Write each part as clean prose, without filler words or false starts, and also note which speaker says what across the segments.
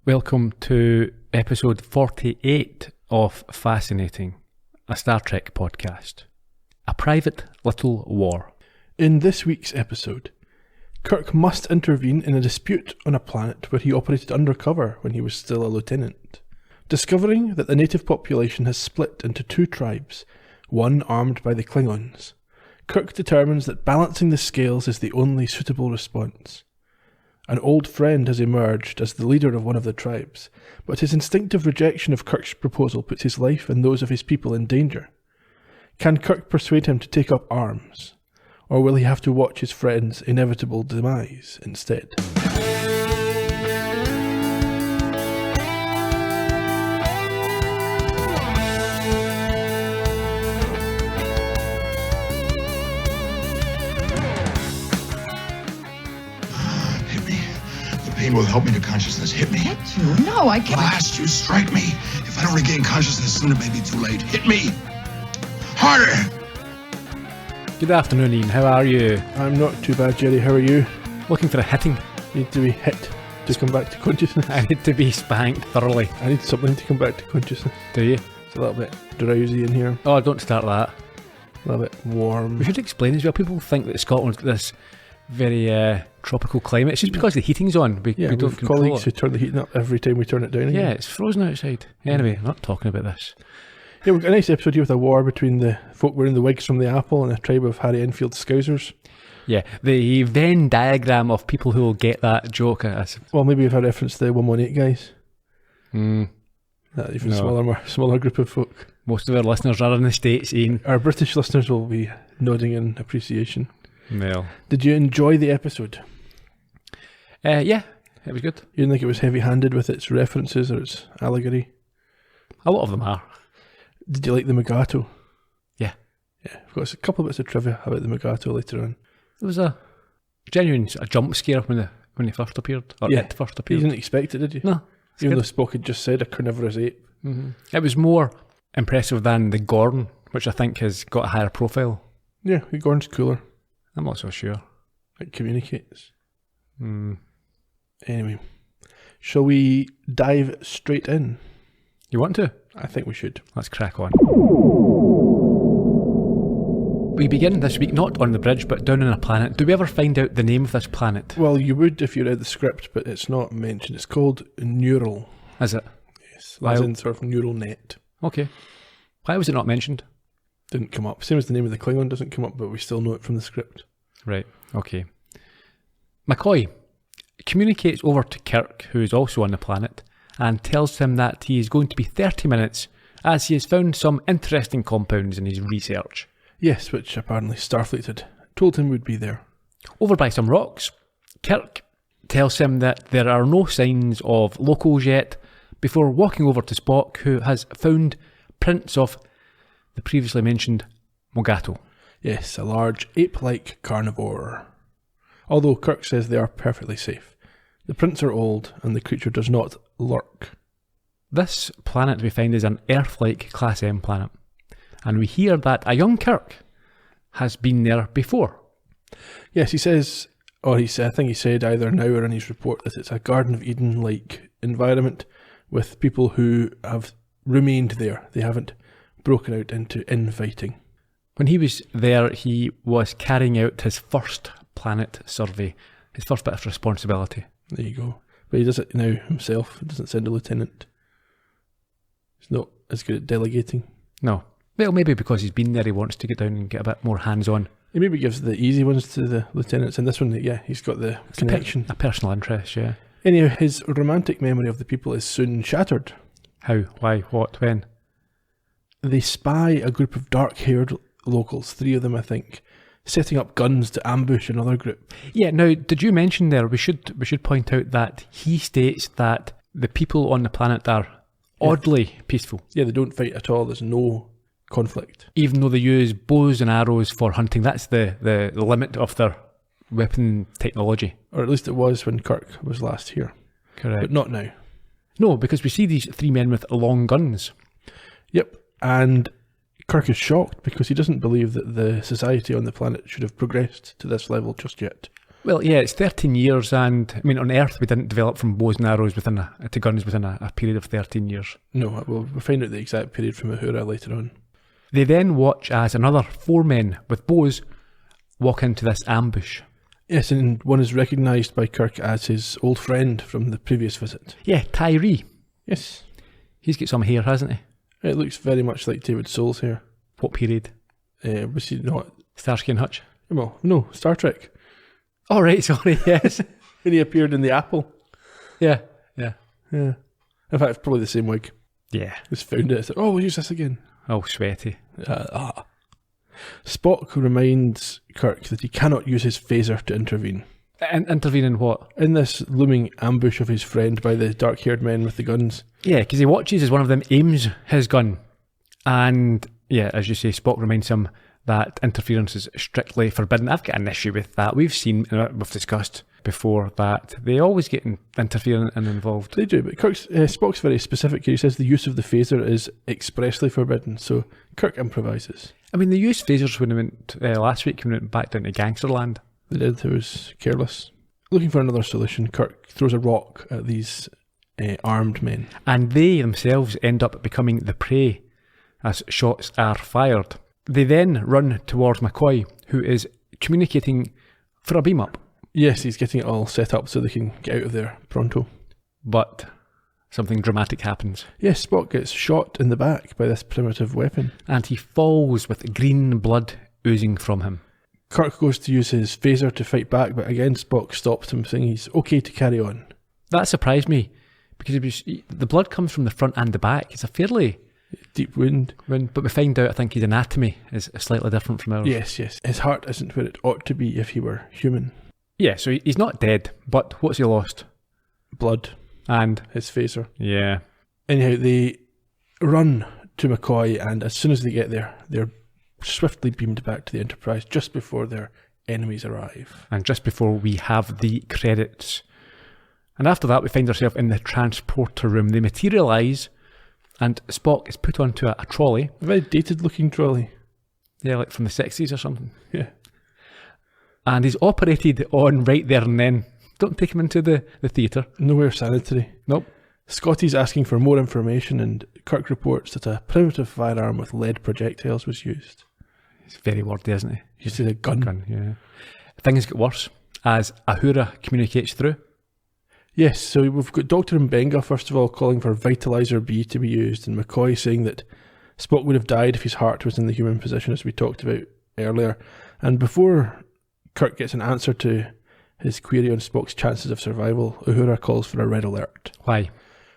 Speaker 1: Welcome to episode 48 of Fascinating, a Star Trek podcast. A Private Little War.
Speaker 2: In this week's episode, Kirk must intervene in a dispute on a planet where he operated undercover when he was still a lieutenant. Discovering that the native population has split into two tribes, one armed by the Klingons, Kirk determines that balancing the scales is the only suitable response. An old friend has emerged as the leader of one of the tribes, but his instinctive rejection of Kirk's proposal puts his life and those of his people in danger. Can Kirk persuade him to take up arms, or will he have to watch his friend's inevitable demise instead?
Speaker 3: Pain will help me to consciousness. Hit me.
Speaker 4: Hit you? No, I can't.
Speaker 3: Blast you. Strike me. If I don't regain consciousness soon, it may be too late. Hit me. Harder.
Speaker 1: Good afternoon, Ian. How are you?
Speaker 2: I'm not too bad, Gerry. How are you?
Speaker 1: Looking for a hitting.
Speaker 2: Need to be hit to come back to consciousness.
Speaker 1: I need to be spanked thoroughly.
Speaker 2: I need something to come back to consciousness.
Speaker 1: Do you?
Speaker 2: It's a little bit drowsy in here.
Speaker 1: Oh, don't start that.
Speaker 2: A little bit warm.
Speaker 1: We should explain as well. People think that Scotland's got this very tropical climate. It's just because the heating's on. We don't control
Speaker 2: colleagues
Speaker 1: it.
Speaker 2: who turn the heating up every time we turn it down again.
Speaker 1: Yeah, it's frozen outside. Anyway, I'm not talking about this.
Speaker 2: Yeah, we've got a nice episode here with a war between the folk wearing the wigs from the Apple and a tribe of Harry Enfield Scousers.
Speaker 1: Yeah, the Venn diagram of people who will get that joke.
Speaker 2: Well, maybe we've had reference to the 118 guys. That even
Speaker 1: No.
Speaker 2: smaller group of folk.
Speaker 1: Most of our listeners are in the States, Ian.
Speaker 2: Our British listeners will be nodding in appreciation.
Speaker 1: Well.
Speaker 2: Did you enjoy the episode?
Speaker 1: Yeah, it was good.
Speaker 2: You didn't think it was heavy-handed with its references or its allegory?
Speaker 1: A lot of them are.
Speaker 2: Did you like the Magato?
Speaker 1: Yeah.
Speaker 2: Yeah, we've got a couple of bits of trivia about the Magato later on.
Speaker 1: It was a genuine jump scare when he first appeared. Or it first
Speaker 2: You
Speaker 1: appeared.
Speaker 2: didn't expect it, did you?
Speaker 1: No.
Speaker 2: Even though Spock had just said a carnivorous ape.
Speaker 1: Mm-hmm. It was more impressive than the Gorn, which I think has got a higher profile.
Speaker 2: Yeah, the Gorn's cooler.
Speaker 1: I'm not so sure.
Speaker 2: It communicates. Anyway, shall we dive straight in?
Speaker 1: You want to?
Speaker 2: I think we should.
Speaker 1: Let's crack on. We begin this week not on the bridge, but down on a planet. Do we ever find out the name of this planet?
Speaker 2: Well, you would if you read the script, but it's not mentioned. It's called Neural.
Speaker 1: Is it?
Speaker 2: Yes, as in sort of neural net.
Speaker 1: Okay. Why was it not mentioned?
Speaker 2: Didn't come up. Same as the name of the Klingon doesn't come up, but we still know it from the script.
Speaker 1: Right, okay. McCoy communicates over to Kirk, who is also on the planet, and tells him that he is going to be 30 minutes as he has found some interesting compounds in his research.
Speaker 2: Yes, which apparently Starfleet had told him would be there.
Speaker 1: Over by some rocks, Kirk tells him that there are no signs of locals yet, before walking over to Spock, who has found prints of the previously mentioned Magato.
Speaker 2: Yes, a large ape-like carnivore. Although Kirk says they are perfectly safe. The prints are old, and the creature does not lurk.
Speaker 1: This planet we find is an Earth-like Class M planet, and we hear that a young Kirk has been there before.
Speaker 2: Yes, he says, I think he said either now or in his report, that it's a Garden of Eden-like environment with people who have remained there. They haven't broken out into infighting.
Speaker 1: When he was there, he was carrying out his first planet survey, his first bit of responsibility.
Speaker 2: There you go. But he does it now himself. He doesn't send a lieutenant. He's not as good at delegating.
Speaker 1: No. Well, maybe because he's been there, he wants to get down and get a bit more hands-on.
Speaker 2: He maybe gives the easy ones to the lieutenants. And this one, yeah, he's got the connection.
Speaker 1: A personal interest, yeah.
Speaker 2: Anyway, his romantic memory of the people is soon shattered.
Speaker 1: How? Why? What? When?
Speaker 2: They spy a group of dark-haired locals, 3 of them I think, setting up guns to ambush another group.
Speaker 1: Yeah, now, did you mention there, we should point out that he states that the people on the planet are oddly peaceful.
Speaker 2: Yeah, they don't fight at all, there's no conflict.
Speaker 1: Even though they use bows and arrows for hunting, that's the limit of their weapon technology.
Speaker 2: Or at least it was when Kirk was last here.
Speaker 1: Correct.
Speaker 2: But not now.
Speaker 1: No, because we see these 3 men with long guns.
Speaker 2: Yep, and Kirk is shocked because he doesn't believe that the society on the planet should have progressed to this level just yet.
Speaker 1: Well, yeah, it's 13 years, and I mean, on Earth, we didn't develop from bows and arrows to guns within a period of 13 years.
Speaker 2: No, we'll find out the exact period from Uhura later on.
Speaker 1: They then watch as another 4 men with bows walk into this ambush.
Speaker 2: Yes, and one is recognised by Kirk as his old friend from the previous visit.
Speaker 1: Yeah, Tyree.
Speaker 2: Yes.
Speaker 1: He's got some hair, hasn't he?
Speaker 2: It looks very much like David Soul's hair.
Speaker 1: What period?
Speaker 2: Was he not?
Speaker 1: Starsky and Hutch?
Speaker 2: Well, no, Star Trek.
Speaker 1: Oh, right, sorry, yes.
Speaker 2: When he appeared in the apple.
Speaker 1: Yeah.
Speaker 2: In fact, it's probably the same wig.
Speaker 1: Yeah.
Speaker 2: Just found it. Oh, we'll use this again.
Speaker 1: Oh, sweaty.
Speaker 2: Spock reminds Kirk that he cannot use his phaser to intervene.
Speaker 1: Intervene in what?
Speaker 2: In this looming ambush of his friend by the dark-haired men with the guns.
Speaker 1: Yeah, because he watches as one of them aims his gun. And, yeah, as you say, Spock reminds him that interference is strictly forbidden. I've got an issue with that. We've discussed before that they always get interfering and involved.
Speaker 2: They do, but Spock's very specific here. He says the use of the phaser is expressly forbidden, so Kirk improvises. I
Speaker 1: mean, they used phasers when they went last week when we went back down to Gangsterland.
Speaker 2: They did. It was careless. Looking for another solution, Kirk throws a rock at these armed men.
Speaker 1: And they themselves end up becoming the prey as shots are fired. They then run towards McCoy, who is communicating for a beam-up.
Speaker 2: Yes, he's getting it all set up so they can get out of there pronto.
Speaker 1: But something dramatic happens.
Speaker 2: Yes, Spock gets shot in the back by this primitive weapon.
Speaker 1: And he falls with green blood oozing from him.
Speaker 2: Kirk goes to use his phaser to fight back, but again Spock stops him, saying he's okay to carry on.
Speaker 1: That surprised me, because the blood comes from the front and the back. It's a fairly
Speaker 2: deep wound.
Speaker 1: But we find out, I think, his anatomy is slightly different from ours.
Speaker 2: Yes. His heart isn't where it ought to be if he were human.
Speaker 1: Yeah, so he's not dead, but what's he lost?
Speaker 2: Blood.
Speaker 1: And
Speaker 2: his phaser.
Speaker 1: Yeah.
Speaker 2: Anyhow, they run to McCoy, and as soon as they get there, they're swiftly beamed back to the Enterprise just before their enemies arrive.
Speaker 1: And just before we have the credits. And after that, we find ourselves in the transporter room. They materialise, and Spock is put onto a trolley.
Speaker 2: A very dated-looking trolley.
Speaker 1: Yeah, like from the 60s or something.
Speaker 2: Yeah.
Speaker 1: And he's operated on right there and then. Don't take him into the theatre.
Speaker 2: Nowhere sanitary.
Speaker 1: Nope.
Speaker 2: Scotty's asking for more information, and Kirk reports that a primitive firearm with lead projectiles was used.
Speaker 1: He's very wordy, isn't he?
Speaker 2: You said a gun.
Speaker 1: Yeah. Things get worse as Uhura communicates through.
Speaker 2: Yes, so we've got Dr. Mbenga, first of all, calling for Vitalizer B to be used, and McCoy saying that Spock would have died if his heart was in the human position, as we talked about earlier. And before Kirk gets an answer to his query on Spock's chances of survival, Uhura calls for a red alert.
Speaker 1: Why?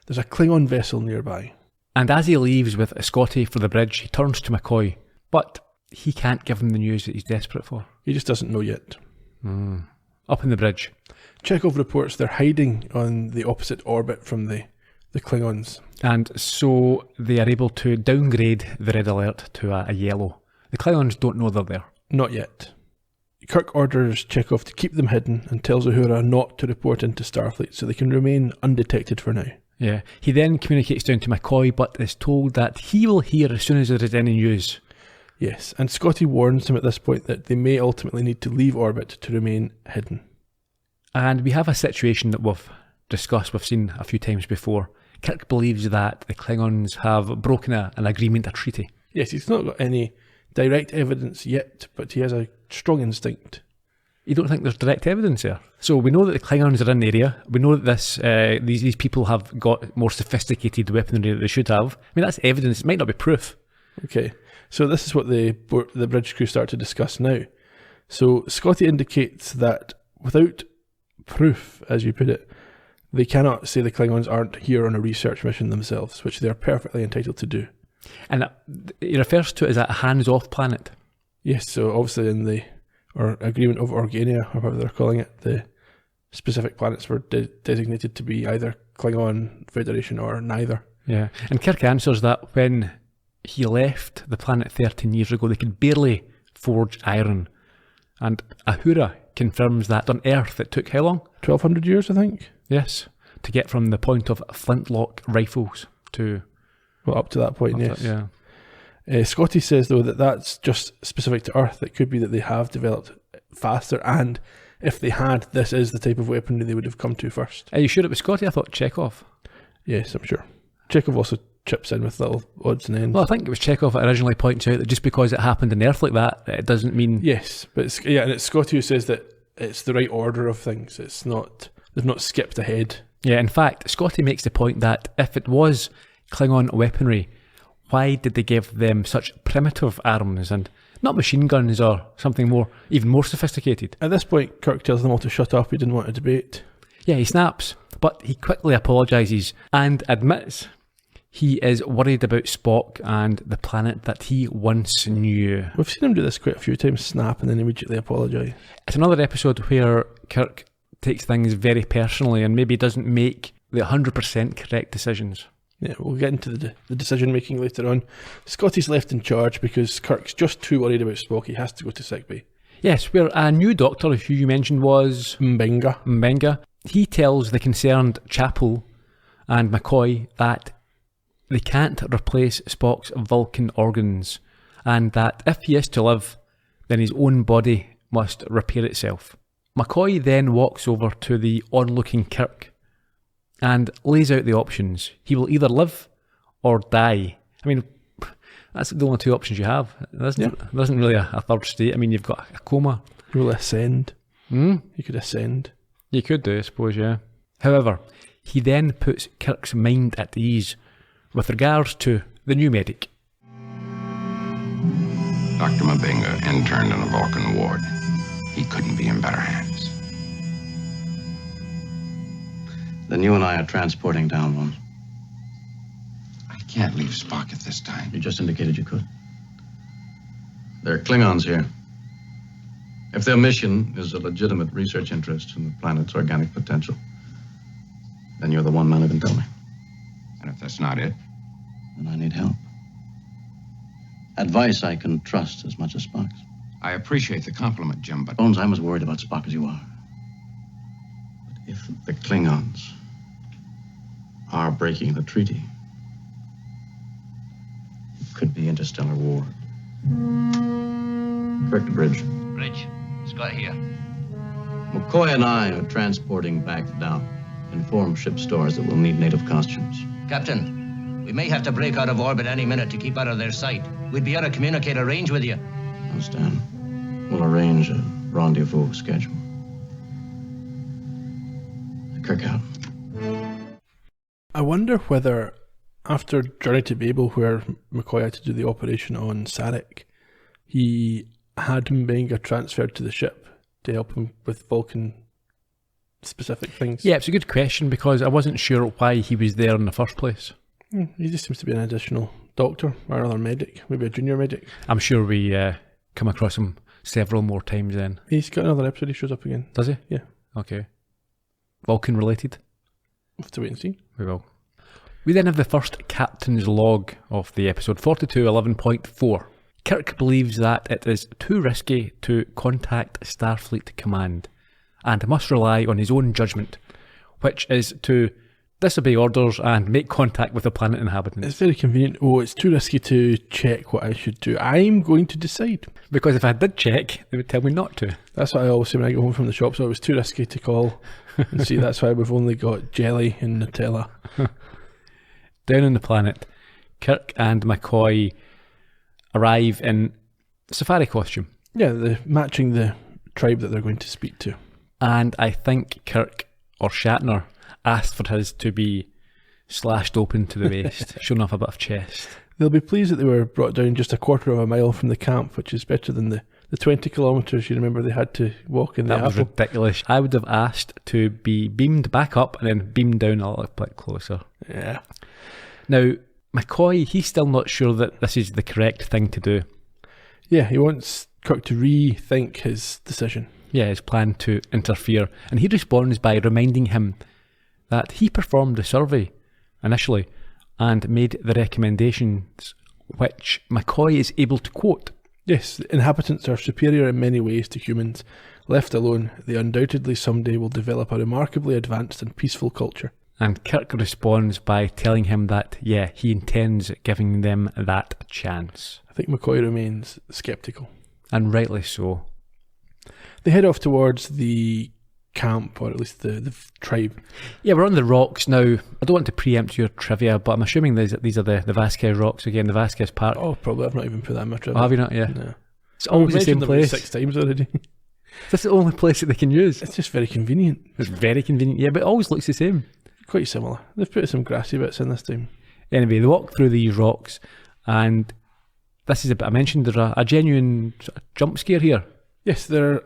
Speaker 2: There's a Klingon vessel nearby.
Speaker 1: And as he leaves with Scotty for the bridge, he turns to McCoy, but he can't give him the news that he's desperate for.
Speaker 2: He just doesn't know yet.
Speaker 1: Up in the bridge.
Speaker 2: Chekhov reports they're hiding on the opposite orbit from the Klingons.
Speaker 1: And so they are able to downgrade the red alert to a yellow. The Klingons don't know they're there.
Speaker 2: Not yet. Kirk orders Chekhov to keep them hidden and tells Uhura not to report into Starfleet so they can remain undetected for now.
Speaker 1: Yeah. He then communicates down to McCoy, but is told that he will hear as soon as there is any news.
Speaker 2: Yes, and Scotty warns him at this point that they may ultimately need to leave orbit to remain hidden.
Speaker 1: And we have a situation that we've discussed, we've seen a few times before. Kirk believes that the Klingons have broken an agreement, a treaty.
Speaker 2: Yes, he's not got any direct evidence yet, but he has a strong instinct.
Speaker 1: You don't think there's direct evidence there? So we know that the Klingons are in the area. We know that these people have got more sophisticated weaponry than they should have. I mean, that's evidence. It might not be proof.
Speaker 2: Okay, so this is what the bridge crew start to discuss now. So Scotty indicates that without proof, as you put it, they cannot say the Klingons aren't here on a research mission themselves, which they're perfectly entitled to do.
Speaker 1: And he refers to it as a hands-off planet.
Speaker 2: Yes, so obviously in the agreement of Organia, or whatever they're calling it, the specific planets were designated to be either Klingon, Federation, or neither.
Speaker 1: Yeah, and Kirk answers that when he left the planet 13 years ago, they could barely forge iron. And Uhura confirms that on Earth it took how long?
Speaker 2: 1,200 years, I think.
Speaker 1: Yes, to get from the point of flintlock rifles to...
Speaker 2: Well, up to that point, yes.
Speaker 1: Yeah.
Speaker 2: Scotty says, though, that that's just specific to Earth. It could be that they have developed faster and if they had, this is the type of weaponry they would have come to first.
Speaker 1: Are you sure it was Scotty? I thought Chekhov.
Speaker 2: Yes, I'm sure. Chekhov also chips in with little odds and ends.
Speaker 1: Well, I think it was Chekhov that originally points out that just because it happened on Earth like that, it doesn't mean...
Speaker 2: Yes, but and it's Scotty who says that it's the right order of things. It's not, they've not skipped ahead.
Speaker 1: Yeah, in fact, Scotty makes the point that if it was Klingon weaponry, why did they give them such primitive arms and not machine guns or something more, even more sophisticated?
Speaker 2: At this point, Kirk tells them all to shut up. He didn't want a debate.
Speaker 1: Yeah, he snaps, but he quickly apologises and admits he is worried about Spock and the planet that he once knew.
Speaker 2: We've seen him do this quite a few times, snap and then immediately apologise.
Speaker 1: It's another episode where Kirk takes things very personally and maybe doesn't make the 100% correct decisions.
Speaker 2: Yeah, we'll get into the decision making later on. Scotty's left in charge because Kirk's just too worried about Spock. He has to go to sickbay.
Speaker 1: Yes, where a new doctor, who you mentioned was...
Speaker 2: Mbenga.
Speaker 1: He tells the concerned Chapel and McCoy that they can't replace Spock's Vulcan organs and that if he is to live, then his own body must repair itself. McCoy then walks over to the onlooking Kirk and lays out the options. He will either live or die. I mean, that's the only two options you have. There isn't really a third state. I mean, you've got a coma.
Speaker 2: He will ascend. You could ascend.
Speaker 1: You could do, I suppose, yeah. However, he then puts Kirk's mind at ease with regards to the new medic.
Speaker 3: Dr. Mbenga interned in a Vulcan ward. He couldn't be in better hands.
Speaker 4: Then you and I are transporting down one.
Speaker 3: I can't leave Spock at this time.
Speaker 4: You just indicated you could. There are Klingons here. If their mission is a legitimate research interest in the planet's organic potential, then you're the one man who can tell me.
Speaker 3: And if that's not it?
Speaker 4: Then I need help. Advice I can trust as much as Spock's.
Speaker 3: I appreciate the compliment, Jim, but...
Speaker 4: Bones, I'm as worried about Spock as you are. But if the Klingons are breaking the treaty, it could be interstellar war. Correct the bridge.
Speaker 5: Bridge. Scott here.
Speaker 4: McCoy and I are transporting back down. Inform ship stores that will need native costumes.
Speaker 5: Captain, we may have to break out of orbit any minute to keep out of their sight. We'd be out of communicator range with you.
Speaker 4: Understand. We'll arrange a rendezvous schedule. Kirk out.
Speaker 2: I wonder whether, after Journey to Babel, where McCoy had to do the operation on Sarek, he had Mbenga transferred to the ship to help him with Vulcan specific things.
Speaker 1: Yeah, it's a good question because I wasn't sure why he was there in the first place.
Speaker 2: He just seems to be an additional doctor or another medic, maybe a junior medic.
Speaker 1: I'm sure we come across him several more times then.
Speaker 2: He's got another episode, he shows up again.
Speaker 1: Does he?
Speaker 2: Yeah.
Speaker 1: Okay. Vulcan related?
Speaker 2: We'll have to wait and see.
Speaker 1: We will. We then have the first captain's log of the episode, 4211.4. Kirk believes that it is too risky to contact Starfleet Command and must rely on his own judgment, which is to disobey orders and make contact with the planet inhabitants.
Speaker 2: It's very convenient. Oh, it's too risky to check what I should do. I'm going to decide.
Speaker 1: Because if I did check, they would tell me not to.
Speaker 2: That's what I always say when I go home from the shop, so it was too risky to call and see. That's why we've only got jelly and Nutella.
Speaker 1: Down on the planet, Kirk and McCoy arrive in safari costume.
Speaker 2: Yeah, matching the tribe that they're going to speak to.
Speaker 1: And I think Kirk or Shatner asked for his to be slashed open to the waist, showing off a bit of chest.
Speaker 2: They'll be pleased that they were brought down just a quarter of a mile from the camp, which is better than the 20 kilometres you remember they had to walk in the
Speaker 1: That was
Speaker 2: apple.
Speaker 1: ridiculous. I would have asked to be beamed back up and then beamed down a little bit closer.
Speaker 2: Yeah.
Speaker 1: Now, McCoy, he's still not sure that this is the correct thing to do.
Speaker 2: Yeah, he wants Kirk to rethink his decision.
Speaker 1: Yeah, his plan to interfere. And he responds by reminding him that he performed the survey initially and made the recommendations which McCoy is able to quote.
Speaker 2: Yes, the inhabitants are superior in many ways to humans. Left alone, they undoubtedly someday will develop a remarkably advanced and peaceful culture.
Speaker 1: And Kirk responds by telling him that, yeah, he intends giving them that chance.
Speaker 2: I think McCoy remains sceptical.
Speaker 1: And rightly so.
Speaker 2: They head off towards the camp, or at least the tribe.
Speaker 1: Yeah, we're on the rocks now. I don't want to preempt your trivia, but I'm assuming these are the Vasquez rocks again, the Vasquez Park.
Speaker 2: Oh, probably. I've not even put that in my trivia.
Speaker 1: Oh, have you not? Yeah.
Speaker 2: No.
Speaker 1: It's always the same
Speaker 2: them
Speaker 1: place.
Speaker 2: 6 times already.
Speaker 1: That's the only place that they can use.
Speaker 2: It's just very convenient.
Speaker 1: It's very convenient. Yeah, but it always looks the same.
Speaker 2: Quite similar. They've put some grassy bits in this time.
Speaker 1: Anyway, they walk through these rocks, and this is a bit I mentioned. There's a genuine sort of jump scare here.
Speaker 2: Yes, they're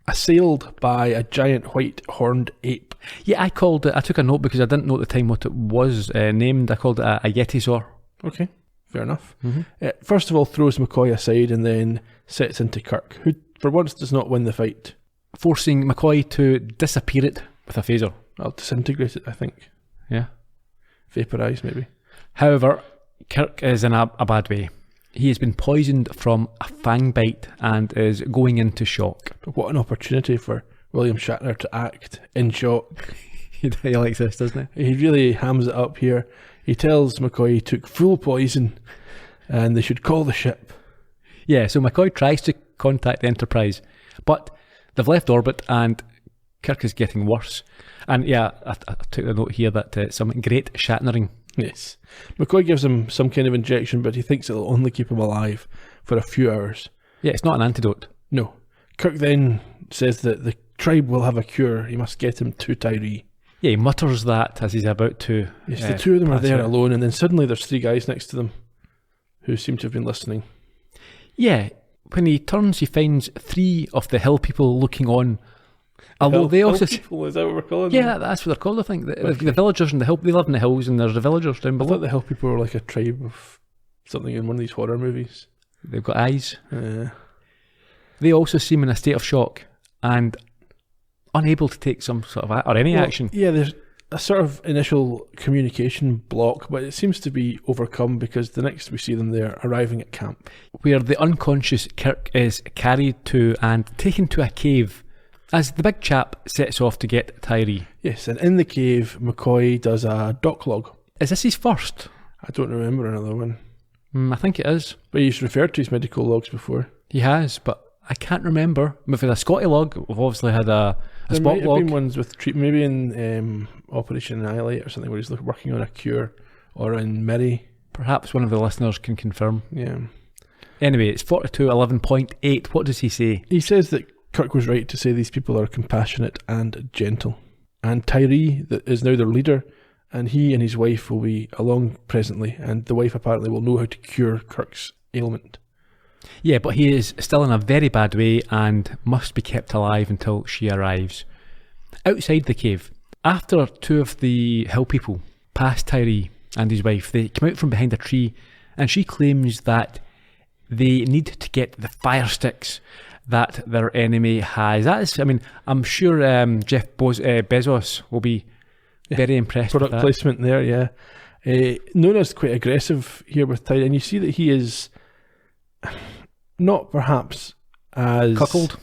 Speaker 2: assailed by a giant white horned ape.
Speaker 1: Yeah, I took a note because I didn't know at the time what it was named. I called it a yetisaur.
Speaker 2: Okay, fair enough.
Speaker 1: Mm-hmm.
Speaker 2: It first of all throws McCoy aside and then sets into Kirk, who for once does not win the fight.
Speaker 1: Forcing McCoy to disappear it with a phaser.
Speaker 2: I'll disintegrate it, I think.
Speaker 1: Yeah.
Speaker 2: Vaporise, maybe.
Speaker 1: However, Kirk is in a bad way. He has been poisoned from a fang bite and is going into shock.
Speaker 2: But what an opportunity for William Shatner to act in shock.
Speaker 1: He likes this, doesn't he?
Speaker 2: He really hams it up here. He tells McCoy he took full poison and they should call the ship.
Speaker 1: Yeah, so McCoy tries to contact the Enterprise, but they've left orbit and Kirk is getting worse. And yeah, I took the note here that some great Shatnering.
Speaker 2: Yes. McCoy gives him some kind of injection, but he thinks it'll only keep him alive for a few hours.
Speaker 1: Yeah, it's not an antidote.
Speaker 2: No. Kirk then says that the tribe will have a cure. He must get him to Tyree.
Speaker 1: Yeah, he mutters that as he's about to.
Speaker 2: Yes, the two of them are there
Speaker 1: out.
Speaker 2: alone, and then suddenly there's 3 guys next to them who seem to have been listening.
Speaker 1: Yeah, when he turns, he finds 3 of the hill people looking on. Although they also.
Speaker 2: People, is that what we're calling
Speaker 1: Yeah,
Speaker 2: them?
Speaker 1: that's what they're called, I think. The
Speaker 2: Okay.
Speaker 1: villagers and the hill. They live in the hills, and there's the villagers down
Speaker 2: I
Speaker 1: below.
Speaker 2: thought the hill people were like a tribe of something in one of these horror movies.
Speaker 1: They've got eyes.
Speaker 2: Yeah.
Speaker 1: They also seem in a state of shock and unable to take some sort of or any action.
Speaker 2: Yeah, there's a sort of initial communication block, but it seems to be overcome because the next we see them, they're arriving at camp.
Speaker 1: Where the unconscious Kirk is carried to and taken to a cave as the big chap sets off to get Tyree.
Speaker 2: Yes, and in the cave, McCoy does a doc log.
Speaker 1: Is this his first?
Speaker 2: I don't remember another one.
Speaker 1: I think it is.
Speaker 2: But he's referred to his medical logs before.
Speaker 1: He has, but I can't remember. We've had a Scotty log. We've obviously had a
Speaker 2: There
Speaker 1: Spock
Speaker 2: might have
Speaker 1: log.
Speaker 2: been ones with treatment, maybe in Operation Annihilate or something, where he's working on a cure, or in Miri.
Speaker 1: Perhaps one of the listeners can confirm.
Speaker 2: Yeah.
Speaker 1: Anyway, it's 4211.8. What does he say?
Speaker 2: He says that Kirk was right to say these people are compassionate and gentle. And Tyree that is now their leader, and he and his wife will be along presently, and the wife apparently will know how to cure Kirk's ailment.
Speaker 1: Yeah, but he is still in a very bad way and must be kept alive until she arrives. Outside the cave, after 2 of the hill people pass Tyree and his wife, they come out from behind a tree, and she claims that they need to get the fire sticks that their enemy has. That is, I mean, I'm sure Jeff Bezos will be very impressed with
Speaker 2: Product
Speaker 1: that.
Speaker 2: placement there, yeah. Nona's quite aggressive here with Tyree, and you see that he is not perhaps as
Speaker 1: Cuckold.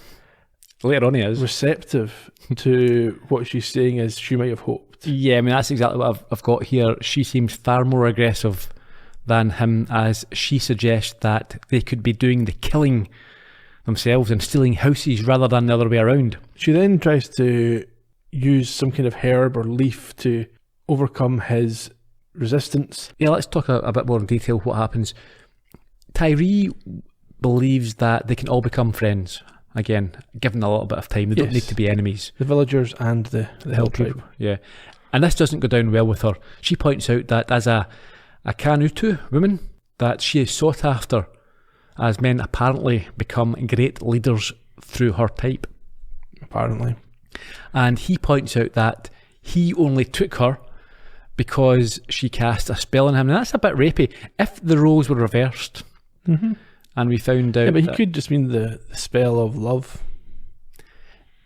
Speaker 1: Later on he is.
Speaker 2: receptive to what she's saying as she might have hoped.
Speaker 1: Yeah, I mean, that's exactly what I've got here. She seems far more aggressive than him, as she suggests that they could be doing the killing themselves and stealing houses rather than the other way around.
Speaker 2: She then tries to use some kind of herb or leaf to overcome his resistance.
Speaker 1: Yeah, let's talk a bit more in detail what happens. Tyree believes that they can all become friends. Again, given a little bit of time. They don't
Speaker 2: Yes.
Speaker 1: need to be enemies.
Speaker 2: The villagers and the hill tribe.
Speaker 1: Yeah. And this doesn't go down well with her. She points out that as a Kanutu woman, that she is sought after, as men apparently become great leaders through her type.
Speaker 2: Apparently.
Speaker 1: And he points out that he only took her because she cast a spell on him. And that's a bit rapey. If the roles were reversed, and we found out...
Speaker 2: Yeah, but he
Speaker 1: that-
Speaker 2: could just mean the spell of love.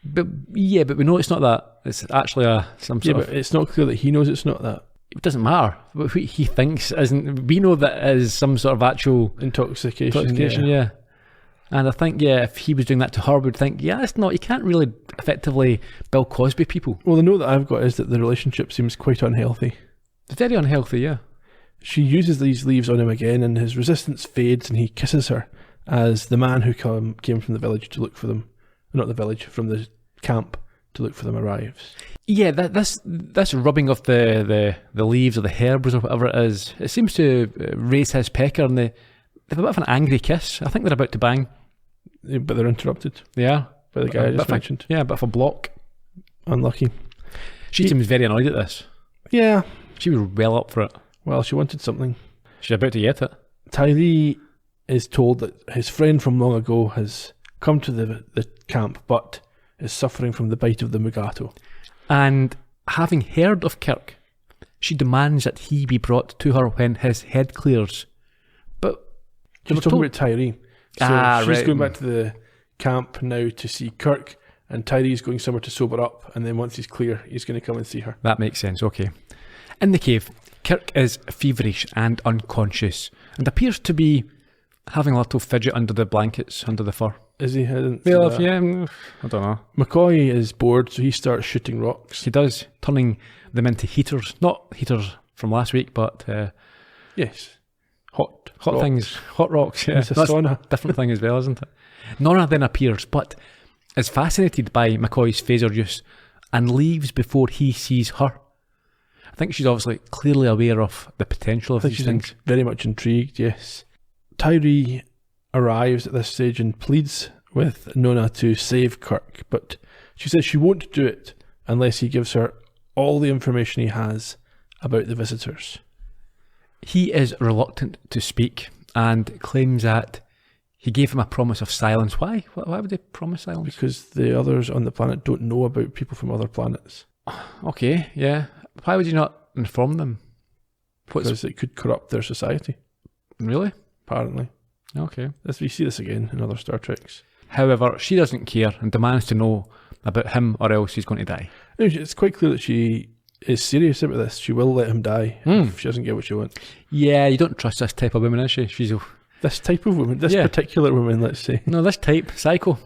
Speaker 1: But we know it's not that. It's actually some
Speaker 2: Yeah,
Speaker 1: sort
Speaker 2: but it's not clear that he knows it's not that.
Speaker 1: It doesn't matter. What he thinks isn't... We know that is some sort of actual
Speaker 2: Intoxication.
Speaker 1: yeah. And I think, if he was doing that to her, we'd think, it's not... You can't really effectively Bill Cosby people.
Speaker 2: Well, the note that I've got is that the relationship seems quite unhealthy.
Speaker 1: It's very unhealthy, yeah.
Speaker 2: She uses these leaves on him again, and his resistance fades, and he kisses her as the man who came from the village to look for them not the village, from the camp to look for them arrives.
Speaker 1: Yeah, this rubbing of the leaves or the herbs or whatever it is, it seems to raise his pecker, and they have a bit of an angry kiss. I think they're about to bang.
Speaker 2: But they're interrupted
Speaker 1: They are.
Speaker 2: by the guy I just mentioned.
Speaker 1: Yeah, a bit of a block.
Speaker 2: Unlucky.
Speaker 1: She seems very annoyed at this.
Speaker 2: Yeah.
Speaker 1: She was well up for it.
Speaker 2: Well, she wanted something.
Speaker 1: She's about to get it.
Speaker 2: Tyree is told that his friend from long ago has come to the camp, but is suffering from the bite of the Magato.
Speaker 1: And having heard of Kirk, she demands that he be brought to her when his head clears. But
Speaker 2: She's talking about Tyree. So she's
Speaker 1: right.
Speaker 2: going back to the camp now to see Kirk, and Tyree's going somewhere to sober up, and then once he's clear, he's going to come and see her.
Speaker 1: That makes sense, okay. In the cave, Kirk is feverish and unconscious, and appears to be having a little fidget under the blankets, under the fur.
Speaker 2: Is he? I didn't see
Speaker 1: Well,
Speaker 2: that.
Speaker 1: yeah, I don't know.
Speaker 2: McCoy is bored, so he starts shooting rocks.
Speaker 1: He does, turning them into heaters. Not heaters from last week, but
Speaker 2: Yes. Hot
Speaker 1: hot things, hot rocks. Yeah,
Speaker 2: It's a
Speaker 1: that's
Speaker 2: sauna.
Speaker 1: a different thing as well, isn't it? Nora then appears, but is fascinated by McCoy's phaser use and leaves before he sees her. I think she's obviously clearly aware of the potential of
Speaker 2: I think
Speaker 1: these
Speaker 2: she's
Speaker 1: things.
Speaker 2: very much intrigued, yes. Tyree arrives at this stage and pleads with Nona to save Kirk, but she says she won't do it unless he gives her all the information he has about the visitors.
Speaker 1: He is reluctant to speak and claims that he gave him a promise of silence. Why? Why would he promise silence?
Speaker 2: Because the others on the planet don't know about people from other planets.
Speaker 1: Okay, yeah. Why would you not inform them?
Speaker 2: Because it could corrupt their society,
Speaker 1: Really?
Speaker 2: apparently.
Speaker 1: Okay.
Speaker 2: We see this again in other Star Treks.
Speaker 1: However, she doesn't care and demands to know about him or else he's going to die.
Speaker 2: It's quite clear that she is serious about this. She will let him die if she doesn't get what she wants.
Speaker 1: Yeah, you don't trust this type of woman, is she? She's
Speaker 2: This type of woman, this particular woman, let's say.
Speaker 1: no, this type, psycho.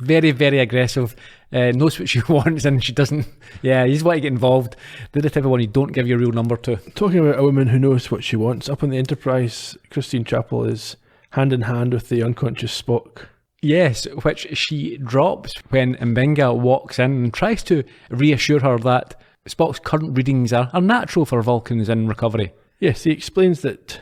Speaker 1: Very, very aggressive. Knows what she wants and she doesn't. Yeah, you just want to get involved. They're the type of one you don't give your real number to.
Speaker 2: Talking about a woman who knows what she wants, up on the Enterprise, Christine Chapel is hand in hand with the unconscious Spock.
Speaker 1: Yes, which she drops when Mbenga walks in and tries to reassure her that Spock's current readings are natural for Vulcans in recovery.
Speaker 2: Yes, he explains that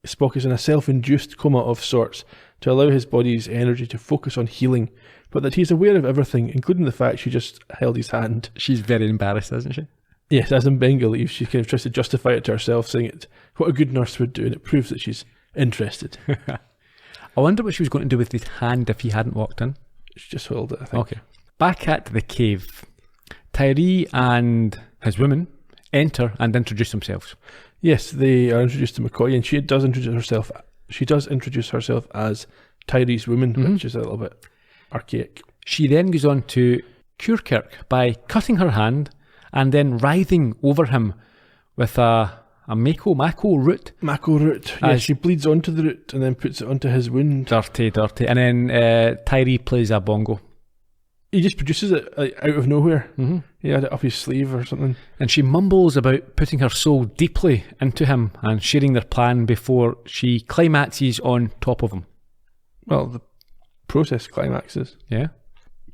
Speaker 2: Spock is in a self-induced coma of sorts to allow his body's energy to focus on healing, but that he's aware of everything, including the fact she just held his hand.
Speaker 1: She's very embarrassed, isn't she?
Speaker 2: Yes, as Mbenga leaves, she kind of tries to justify it to herself, saying it what a good nurse would do, and it proves that she's interested.
Speaker 1: I wonder what she was going to do with his hand if he hadn't walked in.
Speaker 2: She just held it, I think.
Speaker 1: Okay. Back at the cave, Tyree and his woman enter and introduce themselves.
Speaker 2: Yes, they are introduced to McCoy, and she does introduce herself. She does introduce herself as Tyree's woman, which is a little bit archaic.
Speaker 1: She then goes on to cure Kirk by cutting her hand and then writhing over him with a Mako root.
Speaker 2: Mako root. Yes, she bleeds onto the root and then puts it onto his wound.
Speaker 1: Dirty. And then Tyree plays a bongo.
Speaker 2: He just produces it out of nowhere. Mm-hmm. He had it up his sleeve or something.
Speaker 1: And she mumbles about putting her soul deeply into him and sharing their plan before she climaxes on top of him.
Speaker 2: Well, the process climaxes.
Speaker 1: Yeah.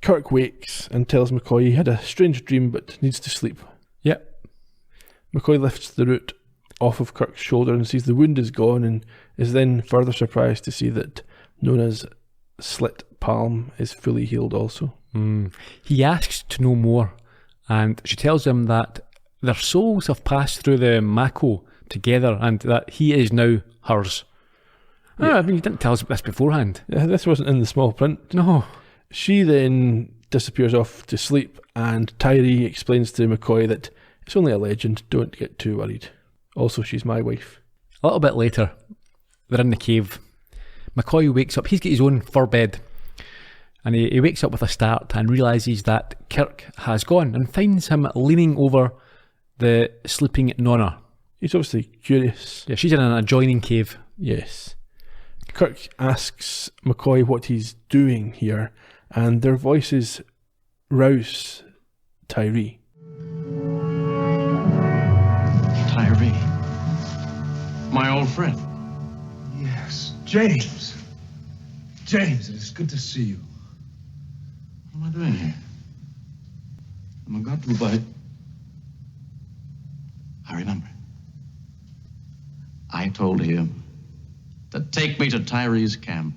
Speaker 2: Kirk wakes and tells McCoy he had a strange dream but needs to sleep.
Speaker 1: Yep.
Speaker 2: McCoy lifts the root off of Kirk's shoulder and sees the wound is gone, and is then further surprised to see that Nona's slit palm is fully healed also.
Speaker 1: He asks to know more, and she tells him that their souls have passed through the Mako together and that he is now hers.
Speaker 2: Yeah.
Speaker 1: I mean, you didn't tell us this beforehand.
Speaker 2: This wasn't in the small print.
Speaker 1: No.
Speaker 2: She then disappears off to sleep, and Tyree explains to McCoy that it's only a legend, don't get too worried. Also, she's my wife.
Speaker 1: A little bit later, they're in the cave. McCoy wakes up. He's got his own fur bed. And he wakes up with a start and realises that Kirk has gone and finds him leaning over the sleeping Nona.
Speaker 2: He's obviously curious.
Speaker 1: Yeah, she's in an adjoining cave.
Speaker 2: Yes. Kirk asks McCoy what he's doing here, and their voices rouse Tyree.
Speaker 4: Tyree. My old friend.
Speaker 3: Yes, James. James, it is good to see you.
Speaker 4: What am I doing here? Magato Footprints. I remember. I told him to take me to Tyree's camp.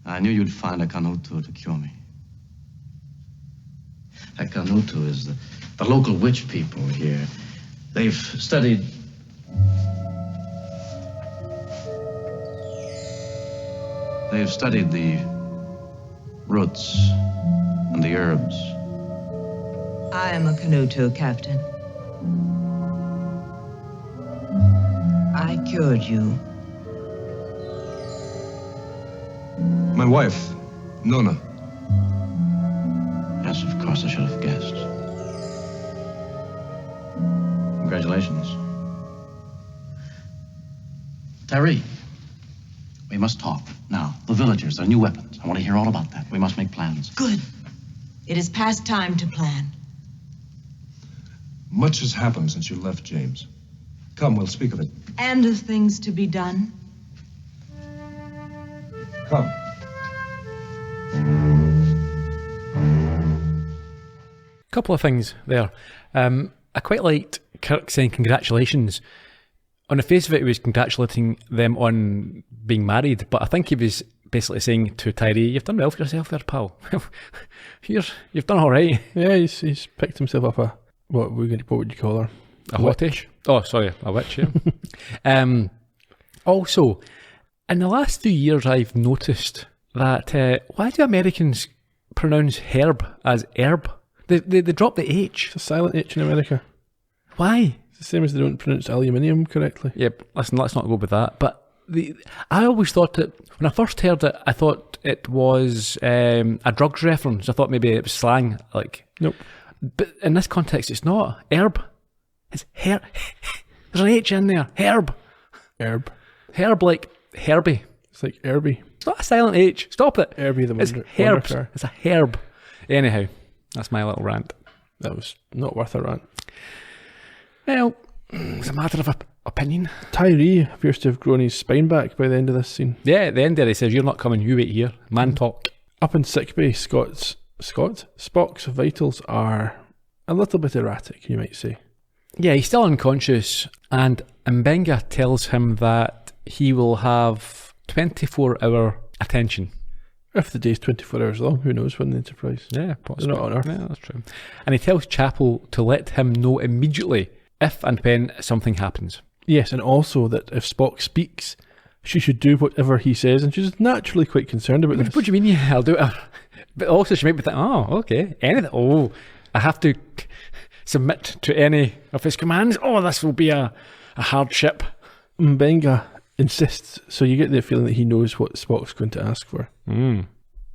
Speaker 4: I knew you'd find a Kanuto to cure me. A Kanuto is the local witch people here. They've studied... They've studied the roots and the herbs.
Speaker 6: I am a Kanuto, Captain. I cured you.
Speaker 3: My wife, Nona.
Speaker 4: Yes, of course, I should have guessed. Congratulations. Tyree, we must talk. Now, the villagers, their new weapons. I want to hear all about that. We must make plans.
Speaker 6: Good. It is past time to plan.
Speaker 3: Much has happened since you left, James. Come, we'll speak of it.
Speaker 6: And of things to be done.
Speaker 3: Come.
Speaker 1: Couple of things there. I quite liked Kirk saying congratulations. On the face of it, he was congratulating them on being married, but I think he was basically saying to Tyree, "You've done well for yourself there, pal. You've done all right."
Speaker 2: Yeah, he's picked himself up a what would you call her?
Speaker 1: A hottie? Oh, sorry, a witch. Yeah. Also, in the last few years, I've noticed that why do Americans pronounce herb as herb? They drop the H.
Speaker 2: It's a silent H in America.
Speaker 1: Why?
Speaker 2: It's the same as they don't pronounce aluminium correctly.
Speaker 1: Yep. Listen, let's not go with that. But I always thought that when I first heard it, I thought it was a drugs reference. I thought maybe it was slang.
Speaker 2: Nope.
Speaker 1: But in this context, it's not. Herb. It's herb. There's an H in there. Herb.
Speaker 2: Herb.
Speaker 1: Herb like Herbie.
Speaker 2: It's like Herbie.
Speaker 1: It's not a silent H. Stop it.
Speaker 2: Herbie the
Speaker 1: It's
Speaker 2: wonder
Speaker 1: herbs.
Speaker 2: car.
Speaker 1: It's a herb. Anyhow, that's my little rant.
Speaker 2: That was not worth a rant.
Speaker 1: Well, it's a matter of opinion.
Speaker 2: Tyree appears to have grown his spine back by the end of this scene.
Speaker 1: Yeah, at the end there he says, "You're not coming, you wait here." Man talk.
Speaker 2: Up in sickbay, Spock's vitals are a little bit erratic, you might say.
Speaker 1: Yeah, he's still unconscious, and Mbenga tells him that he will have 24-hour attention.
Speaker 2: If the day's 24 hours long, who knows when the Enterprise?
Speaker 1: Yeah, possibly.
Speaker 2: They're not on Earth.
Speaker 1: Yeah, that's true. And he tells Chapel to let him know immediately if and when something happens.
Speaker 2: Yes, and also that if Spock speaks, she should do whatever he says, and she's naturally quite concerned about this.
Speaker 1: What do you mean? Yeah, I'll do it. But also she might be thinking, oh, okay, anything. Oh, I have to submit to any of his commands. Oh, this will be a hardship.
Speaker 2: Mbenga insists, so you get the feeling that he knows what Spock's going to ask for.
Speaker 1: Down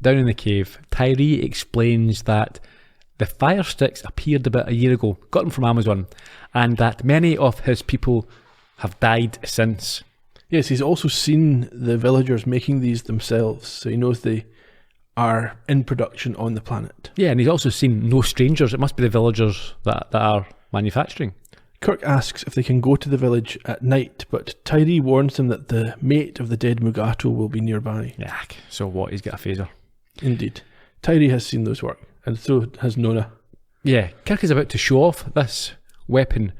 Speaker 1: in the cave, Tyree explains that the fire sticks appeared about a year ago, got them from Amazon, and that many of his people have died since.
Speaker 2: Yes, he's also seen the villagers making these themselves, so he knows they are in production on the planet.
Speaker 1: Yeah, and he's also seen no strangers. It must be the villagers that are manufacturing.
Speaker 2: Kirk asks if they can go to the village at night, but Tyree warns them that the mate of the dead Magato will be nearby.
Speaker 1: Yeah, so what? He's got a phaser.
Speaker 2: Indeed. Tyree has seen those work, and so has Nona.
Speaker 1: Yeah, Kirk is about to show off this weapon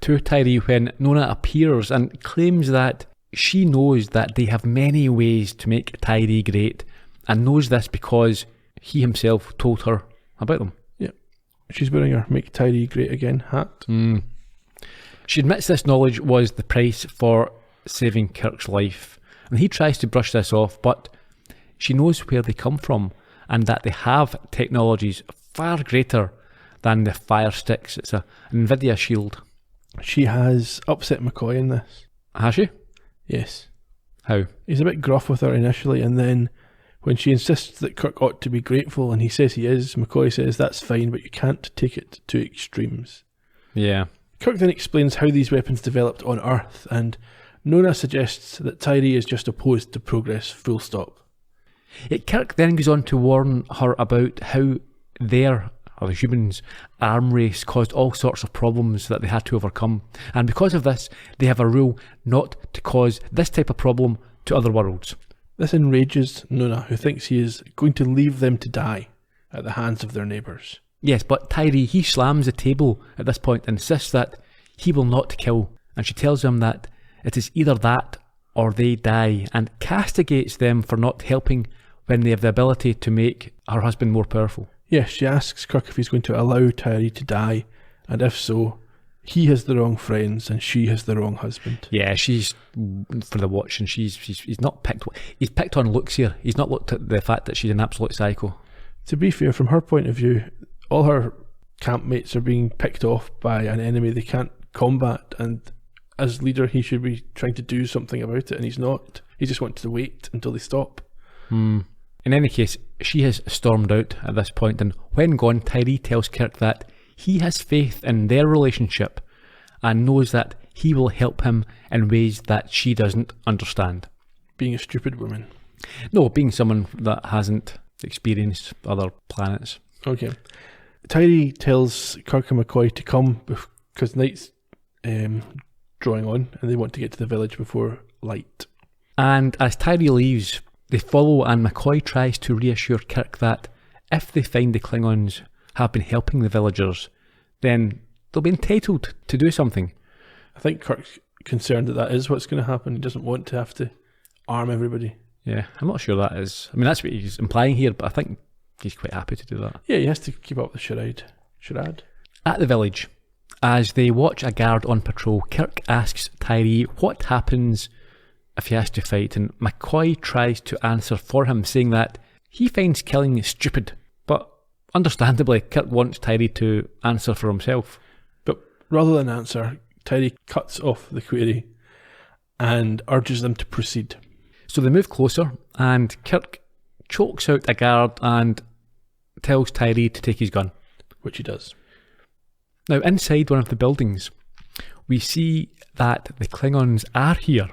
Speaker 1: to Tyree when Nona appears and claims that she knows that they have many ways to make Tyree great, and knows this because he himself told her about them.
Speaker 2: Yeah. She's wearing her Make Tyree Great Again hat.
Speaker 1: She admits this knowledge was the price for saving Kirk's life, and he tries to brush this off, but she knows where they come from and that they have technologies far greater than the fire sticks. It's an NVIDIA shield.
Speaker 2: She has upset McCoy in this.
Speaker 1: Has she?
Speaker 2: Yes.
Speaker 1: How?
Speaker 2: He's a bit gruff with her initially, and then when she insists that Kirk ought to be grateful, and he says he is, McCoy says that's fine, but you can't take it to extremes.
Speaker 1: Yeah.
Speaker 2: Kirk then explains how these weapons developed on Earth, and Nona suggests that Tyree is just opposed to progress, full stop.
Speaker 1: Kirk then goes on to warn her about how the humans' arm race caused all sorts of problems that they had to overcome, and because of this, they have a rule not to cause this type of problem to other worlds.
Speaker 2: This enrages Nona, who thinks he is going to leave them to die. at the hands of their neighbours.
Speaker 1: Yes, but Tyree, he slams the table at this point and insists that he will not kill, and she tells him that it is either that or they die, and castigates them for not helping when they have the ability to make her husband more powerful.
Speaker 2: Yes, she asks Kirk if he's going to allow Tyree to die, and if so, he has the wrong friends and she has the wrong husband.
Speaker 1: Yeah, she's for the watch, and he's not picked. He's picked on looks here. He's not looked at the fact that she's an absolute psycho.
Speaker 2: To be fair, from her point of view, all her campmates are being picked off by an enemy they can't combat, and as leader he should be trying to do something about it, and he's not. He just wants to wait until they stop.
Speaker 1: In any case, she has stormed out at this point, and when gone, Tyree tells Kirk that he has faith in their relationship and knows that he will help him in ways that she doesn't understand.
Speaker 2: Being a stupid woman.
Speaker 1: No, being someone that hasn't experienced other planets.
Speaker 2: Okay. Tyree tells Kirk and McCoy to come because night's drawing on and they want to get to the village before light.
Speaker 1: And as Tyree leaves, they follow, and McCoy tries to reassure Kirk that if they find the Klingons have been helping the villagers, then they'll be entitled to do something.
Speaker 2: I think Kirk's concerned that is what's going to happen. He doesn't want to have to arm everybody.
Speaker 1: Yeah, I'm not sure that is. I mean, that's what he's implying here, but I think he's quite happy to do that.
Speaker 2: Yeah, he has to keep up the charade.
Speaker 1: At the village, as they watch a guard on patrol, Kirk asks Tyree what happens if he has to fight, and McCoy tries to answer for him, saying that he finds killing stupid, but understandably, Kirk wants Tyree to answer for himself.
Speaker 2: But rather than answer, Tyree cuts off the query and urges them to proceed.
Speaker 1: So they move closer, and Kirk chokes out a guard and tells Tyree to take his gun.
Speaker 2: Which he does.
Speaker 1: Now, inside one of the buildings, we see that the Klingons are here,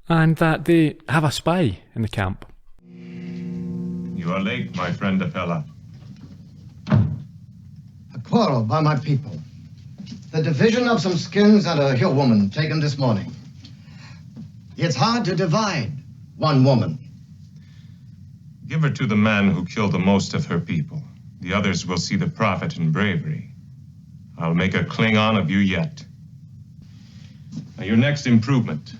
Speaker 1: and that they have a spy in the camp.
Speaker 7: You are late, my friend Apella.
Speaker 5: A quarrel by my people. The division of some skins and a hill woman taken this morning. It's hard to divide one woman.
Speaker 7: Give her to the man who killed the most of her people. The others will see the profit in bravery. I'll make a Klingon of you yet. Now, your next improvement.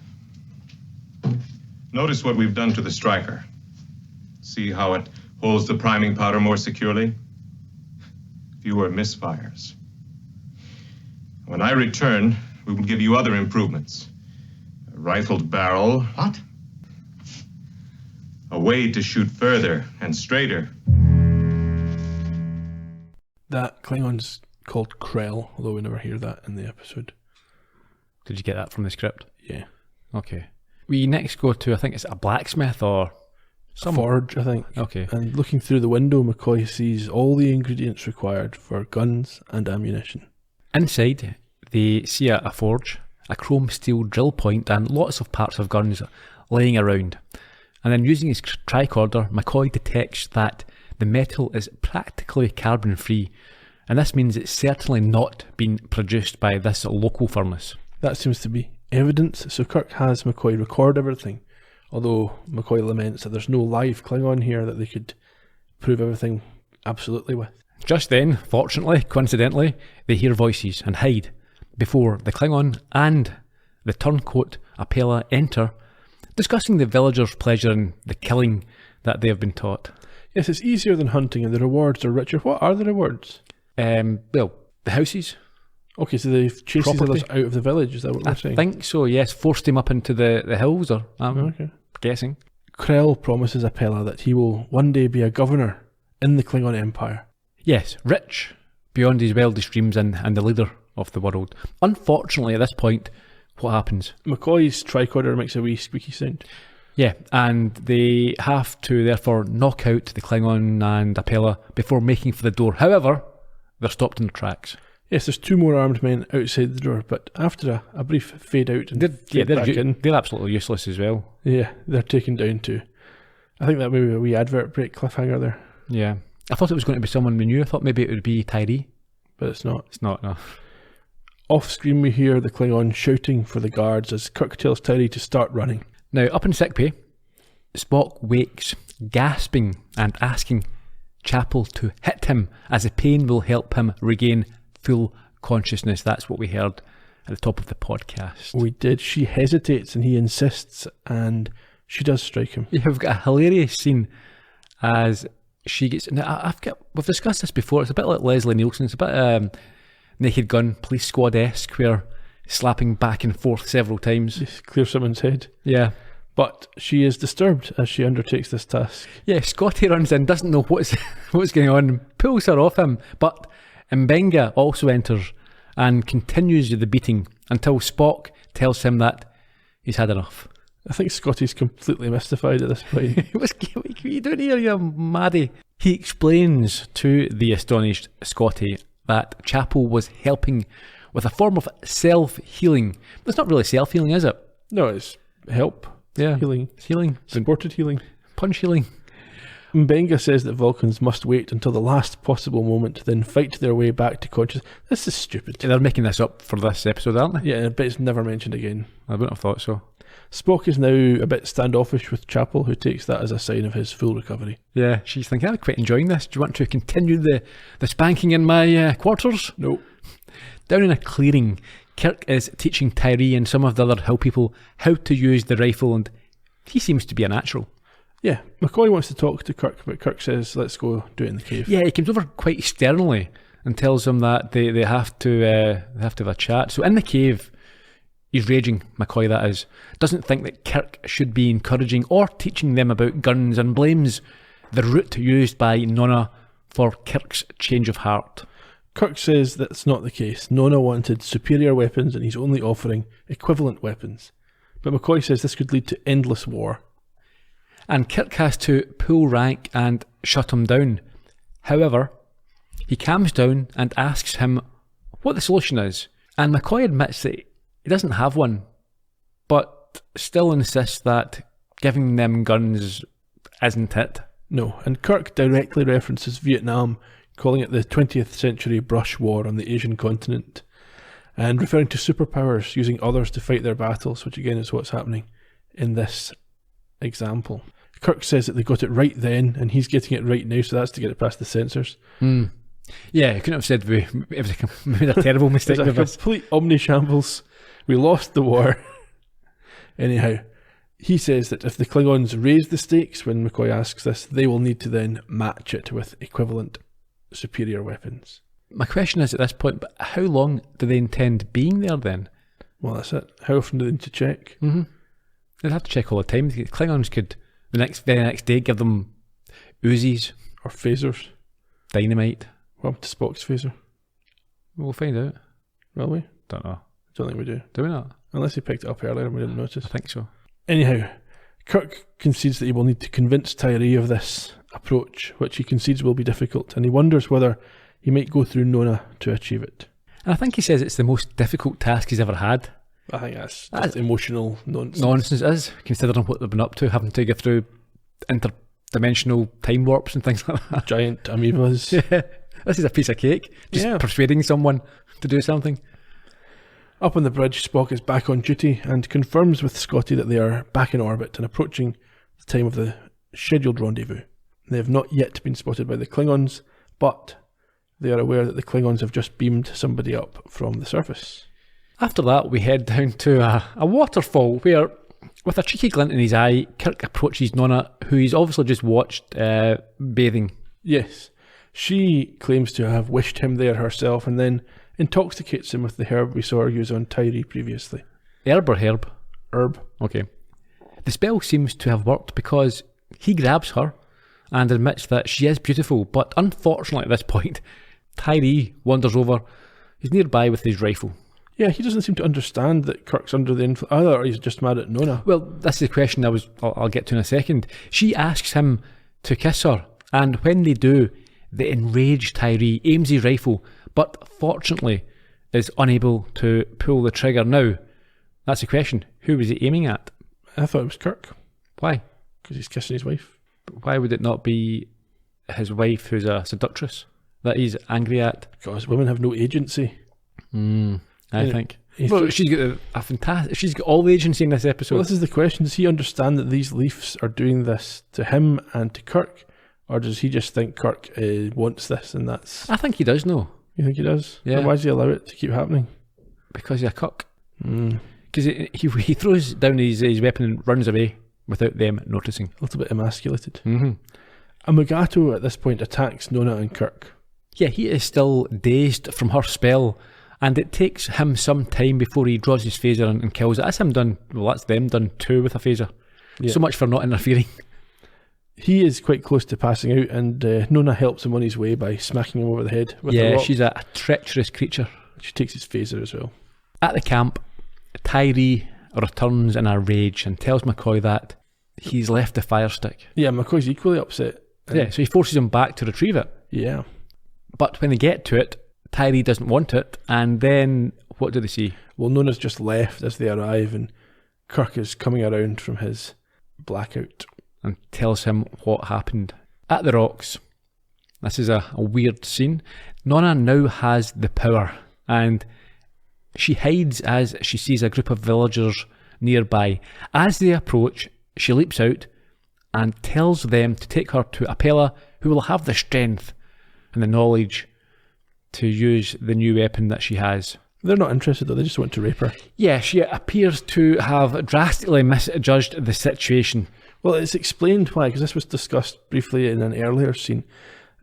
Speaker 7: Notice what we've done to the striker. See how it holds the priming powder more securely? Fewer misfires. When I return, we will give you other improvements. A rifled barrel.
Speaker 5: What?
Speaker 7: A way to shoot further and straighter.
Speaker 2: That Klingon's called Krell, although we never hear that in the episode.
Speaker 1: Did you get that from the script?
Speaker 2: Yeah.
Speaker 1: Okay. We next go to, I think it's a blacksmith or
Speaker 2: Some forge, I think.
Speaker 1: Okay.
Speaker 2: And looking through the window, McCoy sees all the ingredients required for guns and ammunition.
Speaker 1: Inside, they see a forge, a chrome steel drill point, and lots of parts of guns laying around. And then using his tricorder, McCoy detects that the metal is practically carbon-free, and this means it's certainly not been produced by this local furnace.
Speaker 2: That seems to be evidence, so Kirk has McCoy record everything, although McCoy laments that there's no live Klingon here that they could prove everything absolutely with.
Speaker 1: Just then, fortunately, coincidentally, they hear voices and hide before the Klingon and the turncoat Apella enter, discussing the villagers' pleasure in the killing that they have been taught.
Speaker 2: Yes, it's easier than hunting and the rewards are richer. What are the rewards?
Speaker 1: Well, the houses.
Speaker 2: Okay, so they've chased these others out of the village, is that what we're saying?
Speaker 1: I think so, yes. Forced him up into the hills, or
Speaker 2: okay.
Speaker 1: Guessing.
Speaker 2: Krell promises Apella that he will one day be a governor in the Klingon Empire.
Speaker 1: Yes, rich, beyond his wildest dreams, and the leader of the world. Unfortunately, at this point, what happens?
Speaker 2: McCoy's tricorder makes a wee squeaky sound.
Speaker 1: Yeah, and they have to therefore knock out the Klingon and Apella before making for the door. However, they're stopped in their tracks.
Speaker 2: Yes, there's two more armed men outside the door, but after a brief fade out and
Speaker 1: they're absolutely useless as well.
Speaker 2: Yeah, they're taken down too. I think that may be a wee advert break cliffhanger there.
Speaker 1: Yeah. I thought it was going to be someone we knew. I thought maybe it would be Tyree.
Speaker 2: But it's not.
Speaker 1: It's not, no.
Speaker 2: Off screen we hear the Klingon shouting for the guards as Kirk tells Tyree to start running.
Speaker 1: Now, up in sickbay, Spock wakes, gasping and asking Chapel to hit him, as the pain will help him regain full consciousness. That's what we heard at the top of the podcast.
Speaker 2: We did. She hesitates and he insists, and she does strike him.
Speaker 1: You've got a hilarious scene as she gets... Now, we've discussed this before. It's a bit like Leslie Nielsen. It's a bit Naked Gun, Police Squad-esque, where slapping back and forth several times.
Speaker 2: Just clear someone's head.
Speaker 1: Yeah.
Speaker 2: But she is disturbed as she undertakes this task.
Speaker 1: Yeah, Scotty runs in, doesn't know what's going on, pulls her off him, but Mbenga also enters and continues the beating until Spock tells him that he's had enough.
Speaker 2: I think Scotty's completely mystified at this point.
Speaker 1: What are you doing here, you maddie? He explains to the astonished Scotty that Chapel was helping with a form of self-healing. It's not really self-healing, is it?
Speaker 2: No, it's help.
Speaker 1: Yeah.
Speaker 2: Healing.
Speaker 1: Healing.
Speaker 2: Supported healing.
Speaker 1: Punch healing.
Speaker 2: Mbenga says that Vulcans must wait until the last possible moment, then fight their way back to consciousness. This is stupid.
Speaker 1: They're making this up for this episode, aren't they?
Speaker 2: Yeah, but it's never mentioned again.
Speaker 1: I wouldn't have thought so.
Speaker 2: Spock is now a bit standoffish with Chapel, who takes that as a sign of his full recovery.
Speaker 1: Yeah, she's thinking, I'm quite enjoying this. Do you want to continue the spanking in my quarters?
Speaker 2: No.
Speaker 1: Down in a clearing, Kirk is teaching Tyree and some of the other hill people how to use the rifle, and he seems to be a natural.
Speaker 2: Yeah, McCoy wants to talk to Kirk, but Kirk says, let's go do it in the cave.
Speaker 1: Yeah, he comes over quite sternly and tells him that they have to have a chat. So in the cave, he's raging, McCoy that is, doesn't think that Kirk should be encouraging or teaching them about guns, and blames the route used by Nonna for Kirk's change of heart.
Speaker 2: Kirk says that's not the case. Nonna wanted superior weapons and he's only offering equivalent weapons. But McCoy says this could lead to endless war.
Speaker 1: And Kirk has to pull rank and shut him down. However, he calms down and asks him what the solution is. And McCoy admits that he doesn't have one, but still insists that giving them guns isn't it.
Speaker 2: No, and Kirk directly references Vietnam, calling it the 20th century brush war on the Asian continent, and referring to superpowers using others to fight their battles, which again is what's happening in this example. Kirk says that they got it right then, and he's getting it right now, so that's to get it past the censors.
Speaker 1: Yeah, I couldn't have said it was a terrible mistake.
Speaker 2: It was a complete omni-shambles. We lost the war. Anyhow, he says that if the Klingons raise the stakes when McCoy asks this, they will need to then match it with equivalent superior weapons.
Speaker 1: My question is at this point, but how long do they intend being there then?
Speaker 2: Well, that's it. How often do they need to check?
Speaker 1: They'd have to check all the time. The Klingons could, the very next day, give them Uzis.
Speaker 2: Or phasers.
Speaker 1: Dynamite.
Speaker 2: What happened to Spock's phaser?
Speaker 1: We'll find out.
Speaker 2: Will we?
Speaker 1: Don't know.
Speaker 2: Don't think we do.
Speaker 1: Do we not?
Speaker 2: Unless he picked it up earlier and we didn't notice.
Speaker 1: I think so.
Speaker 2: Anyhow, Kirk concedes that he will need to convince Tyree of this approach, which he concedes will be difficult, and he wonders whether he might go through Nonna to achieve it.
Speaker 1: And I think he says it's the most difficult task he's ever had.
Speaker 2: I think that's just emotional nonsense.
Speaker 1: Nonsense it is, considering what they've been up to, having to go through interdimensional time warps and things like that.
Speaker 2: Giant amoebas.
Speaker 1: Yeah, this is a piece of cake. Just persuading someone to do something.
Speaker 2: Up on the bridge, Spock is back on duty and confirms with Scotty that they are back in orbit and approaching the time of the scheduled rendezvous. They have not yet been spotted by the Klingons, but they are aware that the Klingons have just beamed somebody up from the surface.
Speaker 1: After that, we head down to a waterfall where, with a cheeky glint in his eye, Kirk approaches Nonna, who he's obviously just watched bathing.
Speaker 2: Yes. She claims to have wished him there herself and then intoxicates him with the herb we saw her use on Tyree previously.
Speaker 1: Herb or herb?
Speaker 2: Herb.
Speaker 1: Okay. The spell seems to have worked because he grabs her and admits that she is beautiful, but unfortunately at this point, Tyree wanders over. He's nearby with his rifle.
Speaker 2: Yeah, he doesn't seem to understand that Kirk's under the influence, either, or he's just mad at Nonna.
Speaker 1: Well, that's the question I'll get to in a second. She asks him to kiss her, and when they do, the enraged Tyree aims his rifle, but fortunately is unable to pull the trigger. Now, that's the question. Who was he aiming at?
Speaker 2: I thought it was Kirk.
Speaker 1: Why?
Speaker 2: Because he's kissing his wife.
Speaker 1: But why would it not be his wife who's a seductress that he's angry at?
Speaker 2: Because women have no agency.
Speaker 1: I think. Well, she's got a fantastic. She's got all the agency in this episode.
Speaker 2: Well, this is the question: does he understand that these leafs are doing this to him and to Kirk, Or does he just think Kirk wants this and that's...
Speaker 1: I think he does know.
Speaker 2: You think he does?
Speaker 1: Yeah.
Speaker 2: Then why does he allow it to keep happening?
Speaker 1: Because he's a cuck. Because he throws down his weapon and runs away without them noticing.
Speaker 2: A little bit emasculated.
Speaker 1: Mm-hmm.
Speaker 2: A Magato at this point attacks Nona and Kirk.
Speaker 1: Yeah, he is still dazed from her spell, and it takes him some time before he draws his phaser and kills it. That's him done. Well, that's them done too with a phaser.
Speaker 2: Yeah.
Speaker 1: So much for not interfering.
Speaker 2: He is quite close to passing out, and Nona helps him on his way by smacking him over the head with a rock.
Speaker 1: She's a treacherous creature.
Speaker 2: She takes his phaser as well.
Speaker 1: At the camp, Tyree returns in a rage and tells McCoy that he's left the fire stick.
Speaker 2: Yeah, McCoy's equally upset.
Speaker 1: Yeah, so he forces him back to retrieve it.
Speaker 2: Yeah.
Speaker 1: But when they get to it, Tyree doesn't want it, and then what do they see?
Speaker 2: Well, Nona's just left as they arrive, and Kirk is coming around from his blackout.
Speaker 1: And tells him what happened. At the rocks, this is a weird scene. Nona now has the power, and she hides as she sees a group of villagers nearby. As they approach, she leaps out and tells them to take her to Apella, who will have the strength and the knowledge to use the new weapon that she has.
Speaker 2: They're not interested though, they just want to rape her.
Speaker 1: Yeah, she appears to have drastically misjudged the situation.
Speaker 2: Well, it's explained why, because this was discussed briefly in an earlier scene.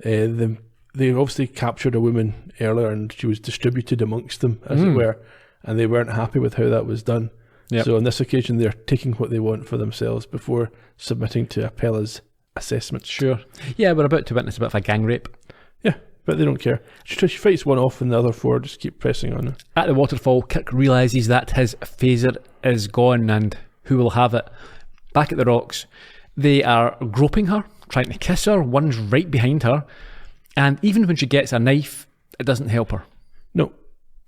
Speaker 2: They obviously captured a woman earlier and she was distributed amongst them, as it were, and they weren't happy with how that was done. Yep. So on this occasion, they're taking what they want for themselves before submitting to Apella's assessment.
Speaker 1: Sure. Yeah, we're about to witness a bit of a gang rape.
Speaker 2: Yeah, but they don't care. She fights one off and the other four just keep pressing on her. At
Speaker 1: the waterfall, Kirk realises that his phaser is gone and who will have it. Back at the rocks, they are groping her, trying to kiss her. One's right behind her. And even when she gets a knife, it doesn't help her.
Speaker 2: No.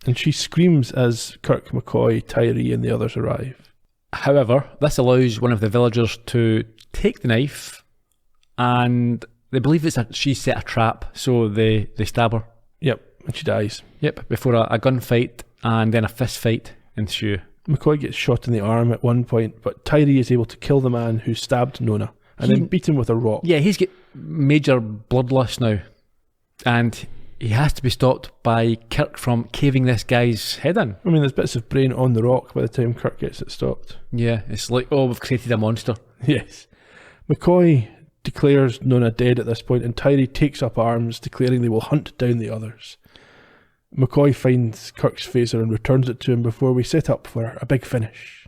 Speaker 2: And she screams as Kirk, McCoy, Tyree and the others arrive.
Speaker 1: However, this allows one of the villagers to take the knife, and they believe she's set a trap, so they stab her.
Speaker 2: Yep, and she dies.
Speaker 1: Yep, before a gunfight and then a fist fight ensue.
Speaker 2: McCoy gets shot in the arm at one point, but Tyree is able to kill the man who stabbed Nona and then beat him with a rock.
Speaker 1: Yeah, he's got major bloodlust now, and he has to be stopped by Kirk from caving this guy's head in.
Speaker 2: I mean, there's bits of brain on the rock by the time Kirk gets it stopped.
Speaker 1: Yeah, it's like, oh, we've created a monster.
Speaker 2: Yes. McCoy declares Nona dead at this point, and Tyree takes up arms, declaring they will hunt down the others. McCoy finds Kirk's phaser and returns it to him before we set up for a big finish.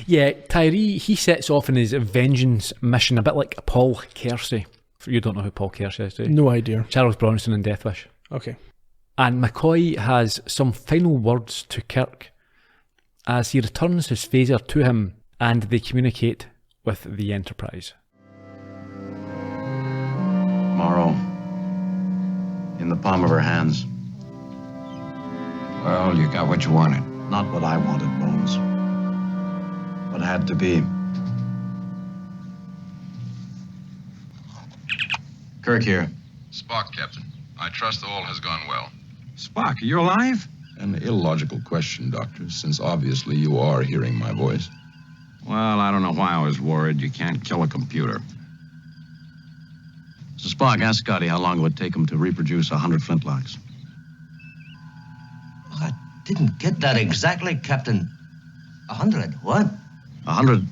Speaker 1: Yeah, Tyree, he sets off in his vengeance mission, a bit like Paul Kersey. You don't know who Paul Kersey is, do you?
Speaker 2: No idea.
Speaker 1: Charles Bronson in Death Wish.
Speaker 2: Okay.
Speaker 1: And McCoy has some final words to Kirk as he returns his phaser to him and they communicate with the Enterprise.
Speaker 4: Morrow, in the palm of her hands.
Speaker 3: Well, you got what you wanted.
Speaker 4: Not what I wanted, Bones. What had to be. Kirk here.
Speaker 8: Spock, Captain. I trust all has gone well.
Speaker 3: Spock, are you alive?
Speaker 8: An illogical question, Doctor, since obviously you are hearing my voice.
Speaker 3: Well, I don't know why I was worried. You can't kill a computer.
Speaker 4: So Spock, ask Scotty how long it would take him to reproduce 100 flintlocks.
Speaker 5: I didn't get that exactly, Captain. 100, what?
Speaker 4: 100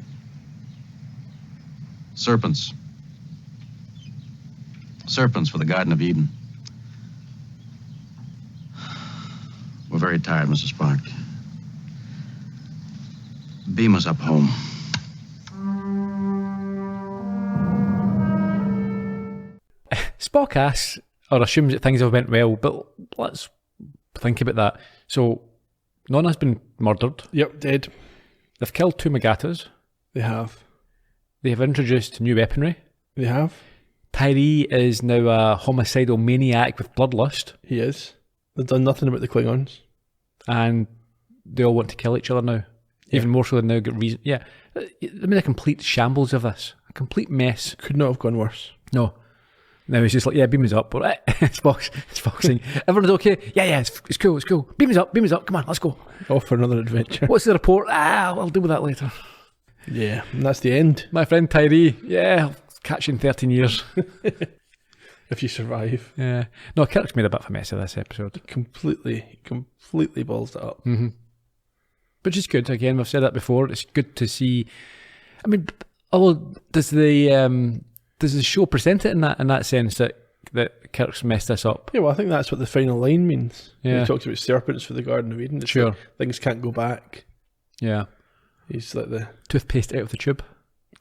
Speaker 4: serpents. Serpents for the Garden of Eden. We're very tired, Mrs. Spock. Beam us up home.
Speaker 1: Spock asks, or assumes that things have went well, but let's think about that. So, Nona's been murdered.
Speaker 2: Yep, dead.
Speaker 1: They've killed 2 Magatas.
Speaker 2: They have.
Speaker 1: They have introduced new weaponry.
Speaker 2: They have.
Speaker 1: Tyree is now a homicidal maniac with bloodlust.
Speaker 2: He is. They've done nothing about the Klingons.
Speaker 1: And they all want to kill each other now. Yeah. Even more so than now get reason. Yeah. I mean, a complete shambles of this. A complete mess.
Speaker 2: Could not have gone worse.
Speaker 1: No. Now it's just like, yeah, beam us up. All right. It's boxing. Everyone's okay? Yeah, it's cool. Beam us up. Come on, let's go.
Speaker 2: Off for another adventure.
Speaker 1: What's the report? I'll deal with that later.
Speaker 2: Yeah, and that's the end.
Speaker 1: My friend Tyree. Yeah, I'll catch you in 13 years.
Speaker 2: if you survive.
Speaker 1: Yeah. No, Kirk's made a bit of a mess of this episode.
Speaker 2: Completely balls it up.
Speaker 1: Mm-hmm. Which is good. Again, we've said that before. It's good to see. I mean, although does the show present it in that sense that Kirk's messed this up?
Speaker 2: Yeah, well, I think that's what the final line means.
Speaker 1: Yeah.
Speaker 2: He talks about serpents for the Garden of Eden. It's
Speaker 1: Sure.
Speaker 2: like things can't go back.
Speaker 1: Yeah.
Speaker 2: He's like the
Speaker 1: Toothpaste out of the tube.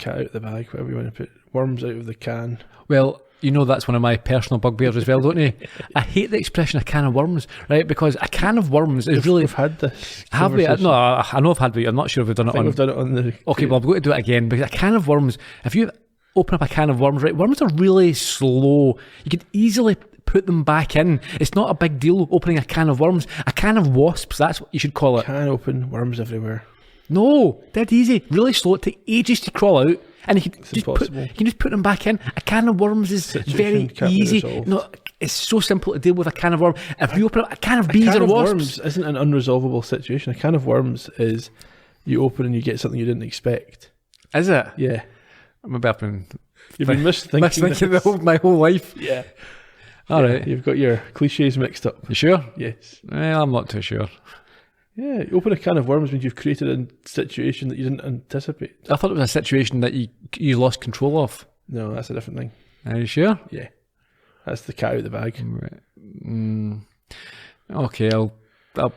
Speaker 2: cat out of the bag, whatever you want to put. Worms out of the can.
Speaker 1: Well, you know that's one of my personal bugbears as well, don't you? I hate the expression "a can of worms," right? Because a can of worms is really.
Speaker 2: We've had this.
Speaker 1: Have we? No, I know I've had, but I'm not sure if we've done it on.
Speaker 2: We've done it on the.
Speaker 1: Okay, well, I've got to do it again because a can of worms. If you open up a can of worms, right? Worms are really slow. You could easily put them back in. It's not a big deal opening a can of worms. A can of wasps. That's what you should call it.
Speaker 2: Can open, worms everywhere.
Speaker 1: No, dead easy. Really slow. It takes ages to crawl out. And you can just put them back in. A can of worms is
Speaker 2: Situation
Speaker 1: very easy. No, it's so simple to deal with a can of worms. If you open up a can of bees or wasps,
Speaker 2: worms isn't an unresolvable situation. A can of worms is you open and you get something you didn't expect.
Speaker 1: Is it?
Speaker 2: Yeah.
Speaker 1: Maybe I've been
Speaker 2: You've been misthinking
Speaker 1: my whole life.
Speaker 2: Yeah.
Speaker 1: All right.
Speaker 2: You've got your cliches mixed up.
Speaker 1: You sure?
Speaker 2: Yes.
Speaker 1: Well, I'm not too sure.
Speaker 2: Yeah, you open a can of worms means you've created a situation that you didn't anticipate.
Speaker 1: I thought it was a situation that you lost control of.
Speaker 2: No, that's a different thing.
Speaker 1: Are you sure?
Speaker 2: Yeah. That's the cat out of the bag.
Speaker 1: Right. Okay, I'll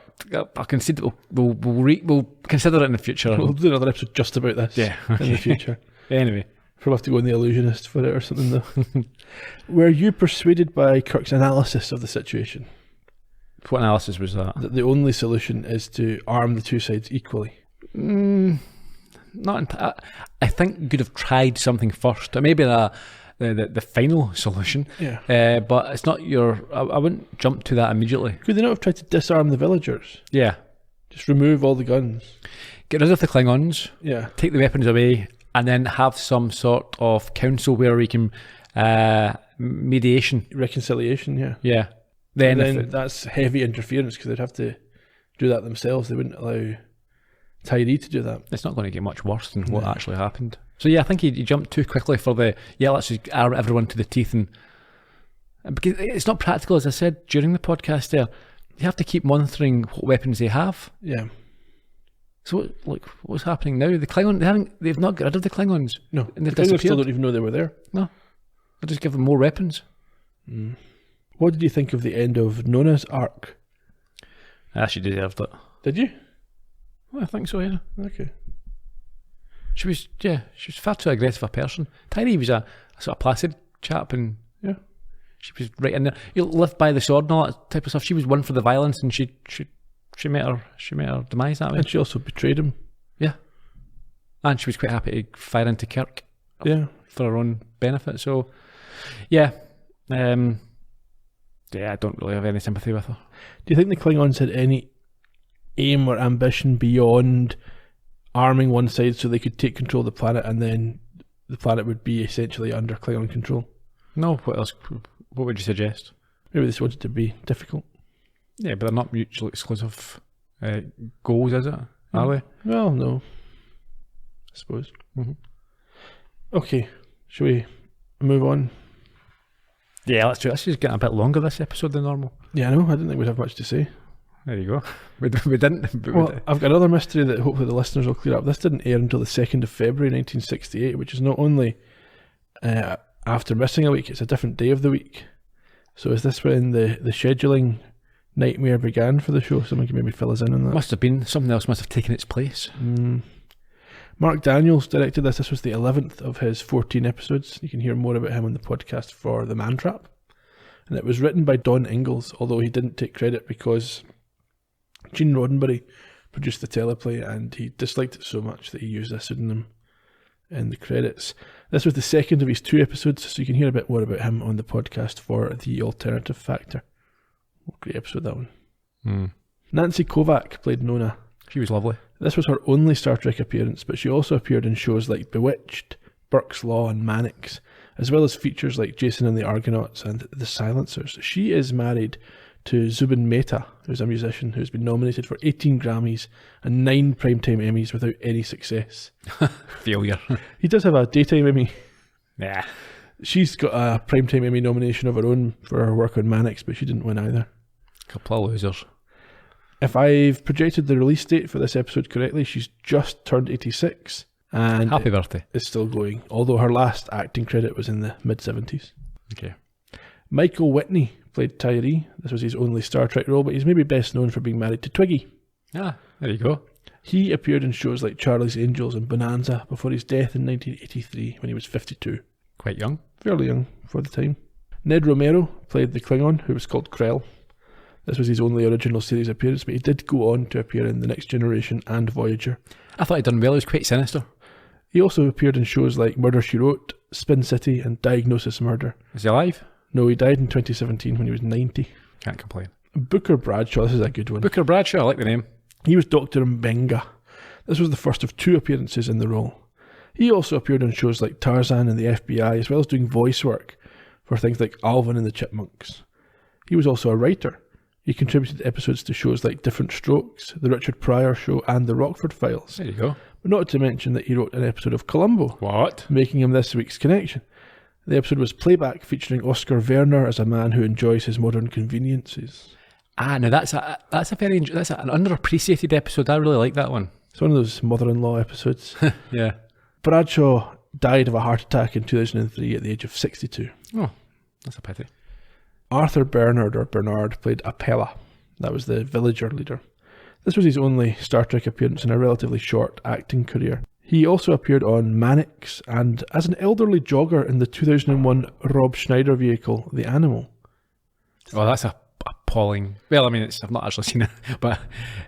Speaker 1: concede that we'll consider it in the future.
Speaker 2: We'll do another episode just about this in the future.
Speaker 1: Anyway.
Speaker 2: Probably have to go on The Illusionist for it or something though. Were you persuaded by Kirk's analysis of the situation?
Speaker 1: What analysis was that?
Speaker 2: That the only solution is to arm the two sides equally?
Speaker 1: I think you could have tried something first. Or maybe the final solution.
Speaker 2: Yeah.
Speaker 1: But it's not I wouldn't jump to that immediately.
Speaker 2: Could they not have tried to disarm the villagers?
Speaker 1: Yeah.
Speaker 2: Just remove all the guns.
Speaker 1: Get rid of the Klingons.
Speaker 2: Yeah.
Speaker 1: Take the weapons away. And then have some sort of council where we can mediation.
Speaker 2: Reconciliation, yeah.
Speaker 1: Yeah.
Speaker 2: Then that's heavy interference because they'd have to do that themselves. They wouldn't allow Tyree to do that.
Speaker 1: It's not going to get much worse than what actually happened. So yeah, I think he jumped too quickly for let's just arm everyone to the teeth. And because it's not practical, as I said during the podcast there, you have to keep monitoring what weapons they have.
Speaker 2: Yeah.
Speaker 1: So what's happening now? The Klingon, they've not got rid of the Klingons.
Speaker 2: No,
Speaker 1: and they've
Speaker 2: the Klingons
Speaker 1: disappeared.
Speaker 2: still don't even know they were there.
Speaker 1: No, they just give them more weapons.
Speaker 2: Mm. What did you think of the end of Nona's arc?
Speaker 1: She deserved it.
Speaker 2: Did you?
Speaker 1: Well, I think so. Yeah.
Speaker 2: Okay.
Speaker 1: She was far too aggressive a person. Tyree was a sort of placid chap, and
Speaker 2: yeah,
Speaker 1: she was right in there. You live by the sword and all that type of stuff. She was one for the violence, and she met her demise that way.
Speaker 2: And she also betrayed him.
Speaker 1: Yeah. And she was quite happy to fire into Kirk.
Speaker 2: Yeah.
Speaker 1: For her own benefit. So, yeah. I don't really have any sympathy with her.
Speaker 2: Do you think the Klingons had any aim or ambition beyond arming one side so they could take control of the planet and then the planet would be essentially under Klingon control?
Speaker 1: No, what else? What would you suggest?
Speaker 2: Maybe they just wanted to be difficult.
Speaker 1: Yeah, but they're not mutually exclusive goals, is it? Are they?
Speaker 2: Well, no. I suppose.
Speaker 1: Mm-hmm.
Speaker 2: Okay, shall we move on?
Speaker 1: Yeah, let's do it. This is getting a bit longer this episode than normal.
Speaker 2: Yeah, I know. I didn't think we'd have much to say.
Speaker 1: There you go. We didn't.
Speaker 2: Well, I've got another mystery that hopefully the listeners will clear up. This didn't air until the 2nd of February 1968, which is not only after missing a week, it's a different day of the week. So is this when the scheduling nightmare began for the show? Someone can maybe fill us in on that.
Speaker 1: Must have been. Something else must have taken its place.
Speaker 2: Mark Daniels directed this. This was the 11th of his 14 episodes. You can hear more about him on the podcast for The Man Trap. And it was written by Don Ingalls, although he didn't take credit because Gene Roddenberry produced the teleplay and he disliked it so much that he used a pseudonym in the credits. This was the second of his 2 episodes, so you can hear a bit more about him on the podcast for The Alternative Factor. Great episode, that one. Nancy Kovac played Nona.
Speaker 1: She was lovely.
Speaker 2: This was her only Star Trek appearance, but she also appeared in shows like Bewitched, Burke's Law and Mannix, as well as features like Jason and the Argonauts and The Silencers. She is married to Zubin Mehta, who's a musician who's been nominated for 18 Grammys and 9 Primetime Emmys without any success.
Speaker 1: Failure.
Speaker 2: He does have a Daytime Emmy.
Speaker 1: Yeah.
Speaker 2: She's got a Primetime Emmy nomination of her own for her work on Mannix, but she didn't win either.
Speaker 1: Couple of losers.
Speaker 2: If I've projected the release date for this episode correctly, she's just turned 86 and
Speaker 1: Happy birthday.
Speaker 2: is still going, although her last acting credit was in the mid-70s.
Speaker 1: Okay.
Speaker 2: Michael Whitney played Tyree. This was his only Star Trek role, but he's maybe best known for being married to Twiggy.
Speaker 1: Ah, there you go.
Speaker 2: He appeared in shows like Charlie's Angels and Bonanza before his death in 1983 when he was 52.
Speaker 1: Quite young.
Speaker 2: Fairly young for the time. Ned Romero played the Klingon, who was called Krell. This was his only original series appearance, but he did go on to appear in The Next Generation and Voyager.
Speaker 1: I thought he'd done well. He was quite sinister.
Speaker 2: He also appeared in shows like Murder, She Wrote, Spin City and Diagnosis Murder.
Speaker 1: Is he alive?
Speaker 2: No, he died in 2017 when he was 90.
Speaker 1: Can't complain.
Speaker 2: Booker Bradshaw, this is a good one.
Speaker 1: Booker Bradshaw, I like the name.
Speaker 2: He was Dr. Mbenga. This was the first of 2 appearances in the role. He also appeared on shows like Tarzan and the FBI, as well as doing voice work for things like Alvin and the Chipmunks. He was also a writer. He contributed episodes to shows like Different Strokes, The Richard Pryor Show and The Rockford Files.
Speaker 1: There you go.
Speaker 2: But not to mention that he wrote an episode of Columbo.
Speaker 1: What?
Speaker 2: Making him this week's connection. The episode was playback featuring Oscar Werner as a man who enjoys his modern conveniences.
Speaker 1: Ah, now that's an underappreciated episode. I really like that one.
Speaker 2: It's one of those mother-in-law episodes.
Speaker 1: Yeah.
Speaker 2: Bradshaw died of a heart attack in 2003 at the age of 62.
Speaker 1: Oh, that's a pity.
Speaker 2: Arthur Bernard played Apella. That was the villager leader. This was his only Star Trek appearance in a relatively short acting career. He also appeared on Mannix and as an elderly jogger in the 2001 Rob Schneider vehicle, The Animal.
Speaker 1: Oh, that's appalling. Well, I mean, I've not actually seen it, but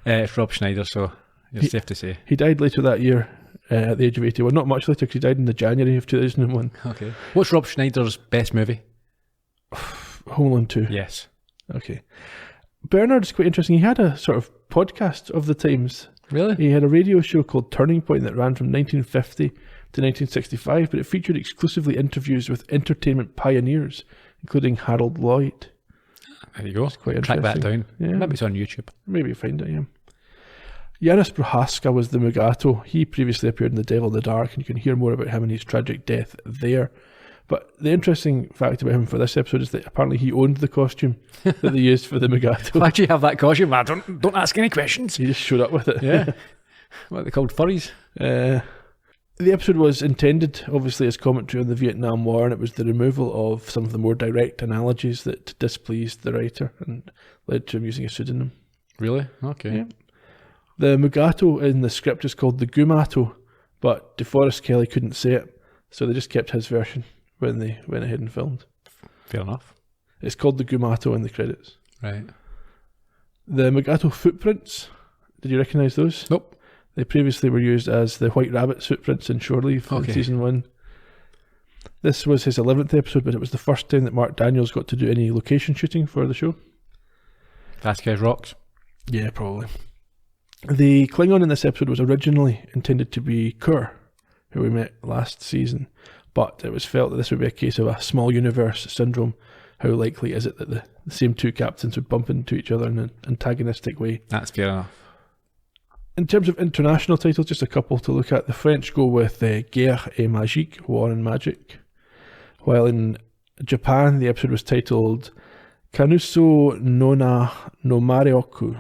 Speaker 1: it's Rob Schneider, so it's safe to say.
Speaker 2: He died later that year at the age of 81. Not much later, because he died in the January of 2001.
Speaker 1: Okay. What's Rob Schneider's best movie?
Speaker 2: Home Alone 2.
Speaker 1: Yes.
Speaker 2: Okay. Bernard's quite interesting. He had a sort of podcast of the times.
Speaker 1: Really?
Speaker 2: He had a radio show called Turning Point that ran from 1950 to 1965, but it featured exclusively interviews with entertainment pioneers, including Harold Lloyd.
Speaker 1: There you go.
Speaker 2: It's quite
Speaker 1: Track that
Speaker 2: interesting.
Speaker 1: down.
Speaker 2: Yeah.
Speaker 1: Maybe it's on YouTube.
Speaker 2: Maybe find it, yeah. Janis Prohaska was the Magato. He previously appeared in The Devil in the Dark, and you can hear more about him and his tragic death there. But the interesting fact about him for this episode is that apparently he owned the costume that they used for the Magato.
Speaker 1: Why'd you have that costume? I don't ask any questions.
Speaker 2: He just showed up with it.
Speaker 1: Yeah. What are they called? Furries?
Speaker 2: The episode was intended, obviously, as commentary on the Vietnam War, and it was the removal of some of the more direct analogies that displeased the writer and led to him using a pseudonym.
Speaker 1: Really? Okay.
Speaker 2: Yeah. The Mugato in the script is called the Gumato, but DeForest Kelley couldn't say it, so they just kept his version when they went ahead and filmed.
Speaker 1: Fair enough.
Speaker 2: It's called the Gumato in the credits.
Speaker 1: Right.
Speaker 2: The Magato Footprints, did you recognise those?
Speaker 1: Nope.
Speaker 2: They previously were used as the White Rabbit's footprints in Shore Leave in season 1. This was his 11th episode, but it was the first time that Mark Daniels got to do any location shooting for the show.
Speaker 1: Vasquez rocks.
Speaker 2: Yeah, probably. The Klingon in this episode was originally intended to be Kur, who we met last season, but it was felt that this would be a case of a small universe syndrome. How likely is it that the same 2 captains would bump into each other in an antagonistic way?
Speaker 1: That's fair enough.
Speaker 2: In terms of international titles, just a couple to look at. The French go with Guerre et Magique, War and Magic, while in Japan the episode was titled Kanuso Nona no Marioku,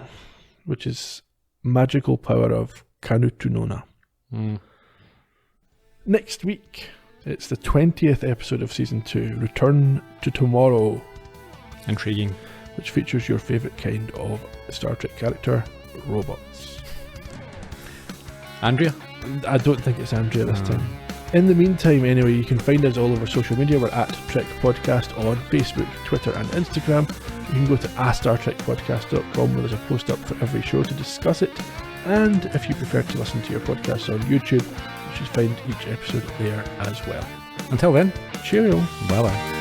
Speaker 2: which is Magical Power of Kanutu Nona. Next week, it's the 20th episode of Season 2, Return to Tomorrow.
Speaker 1: Intriguing.
Speaker 2: Which features your favourite kind of Star Trek character, robots.
Speaker 1: Andrea?
Speaker 2: I don't think it's Andrea this time. In the meantime, anyway, you can find us all over social media. We're at Trek Podcast on Facebook, Twitter and Instagram. You can go to astartrekpodcast.com where there's a post up for every show to discuss it. And if you prefer to listen to your podcasts on YouTube, you should find each episode there as well.
Speaker 1: Until then,
Speaker 2: cheerio.
Speaker 1: Bye-bye.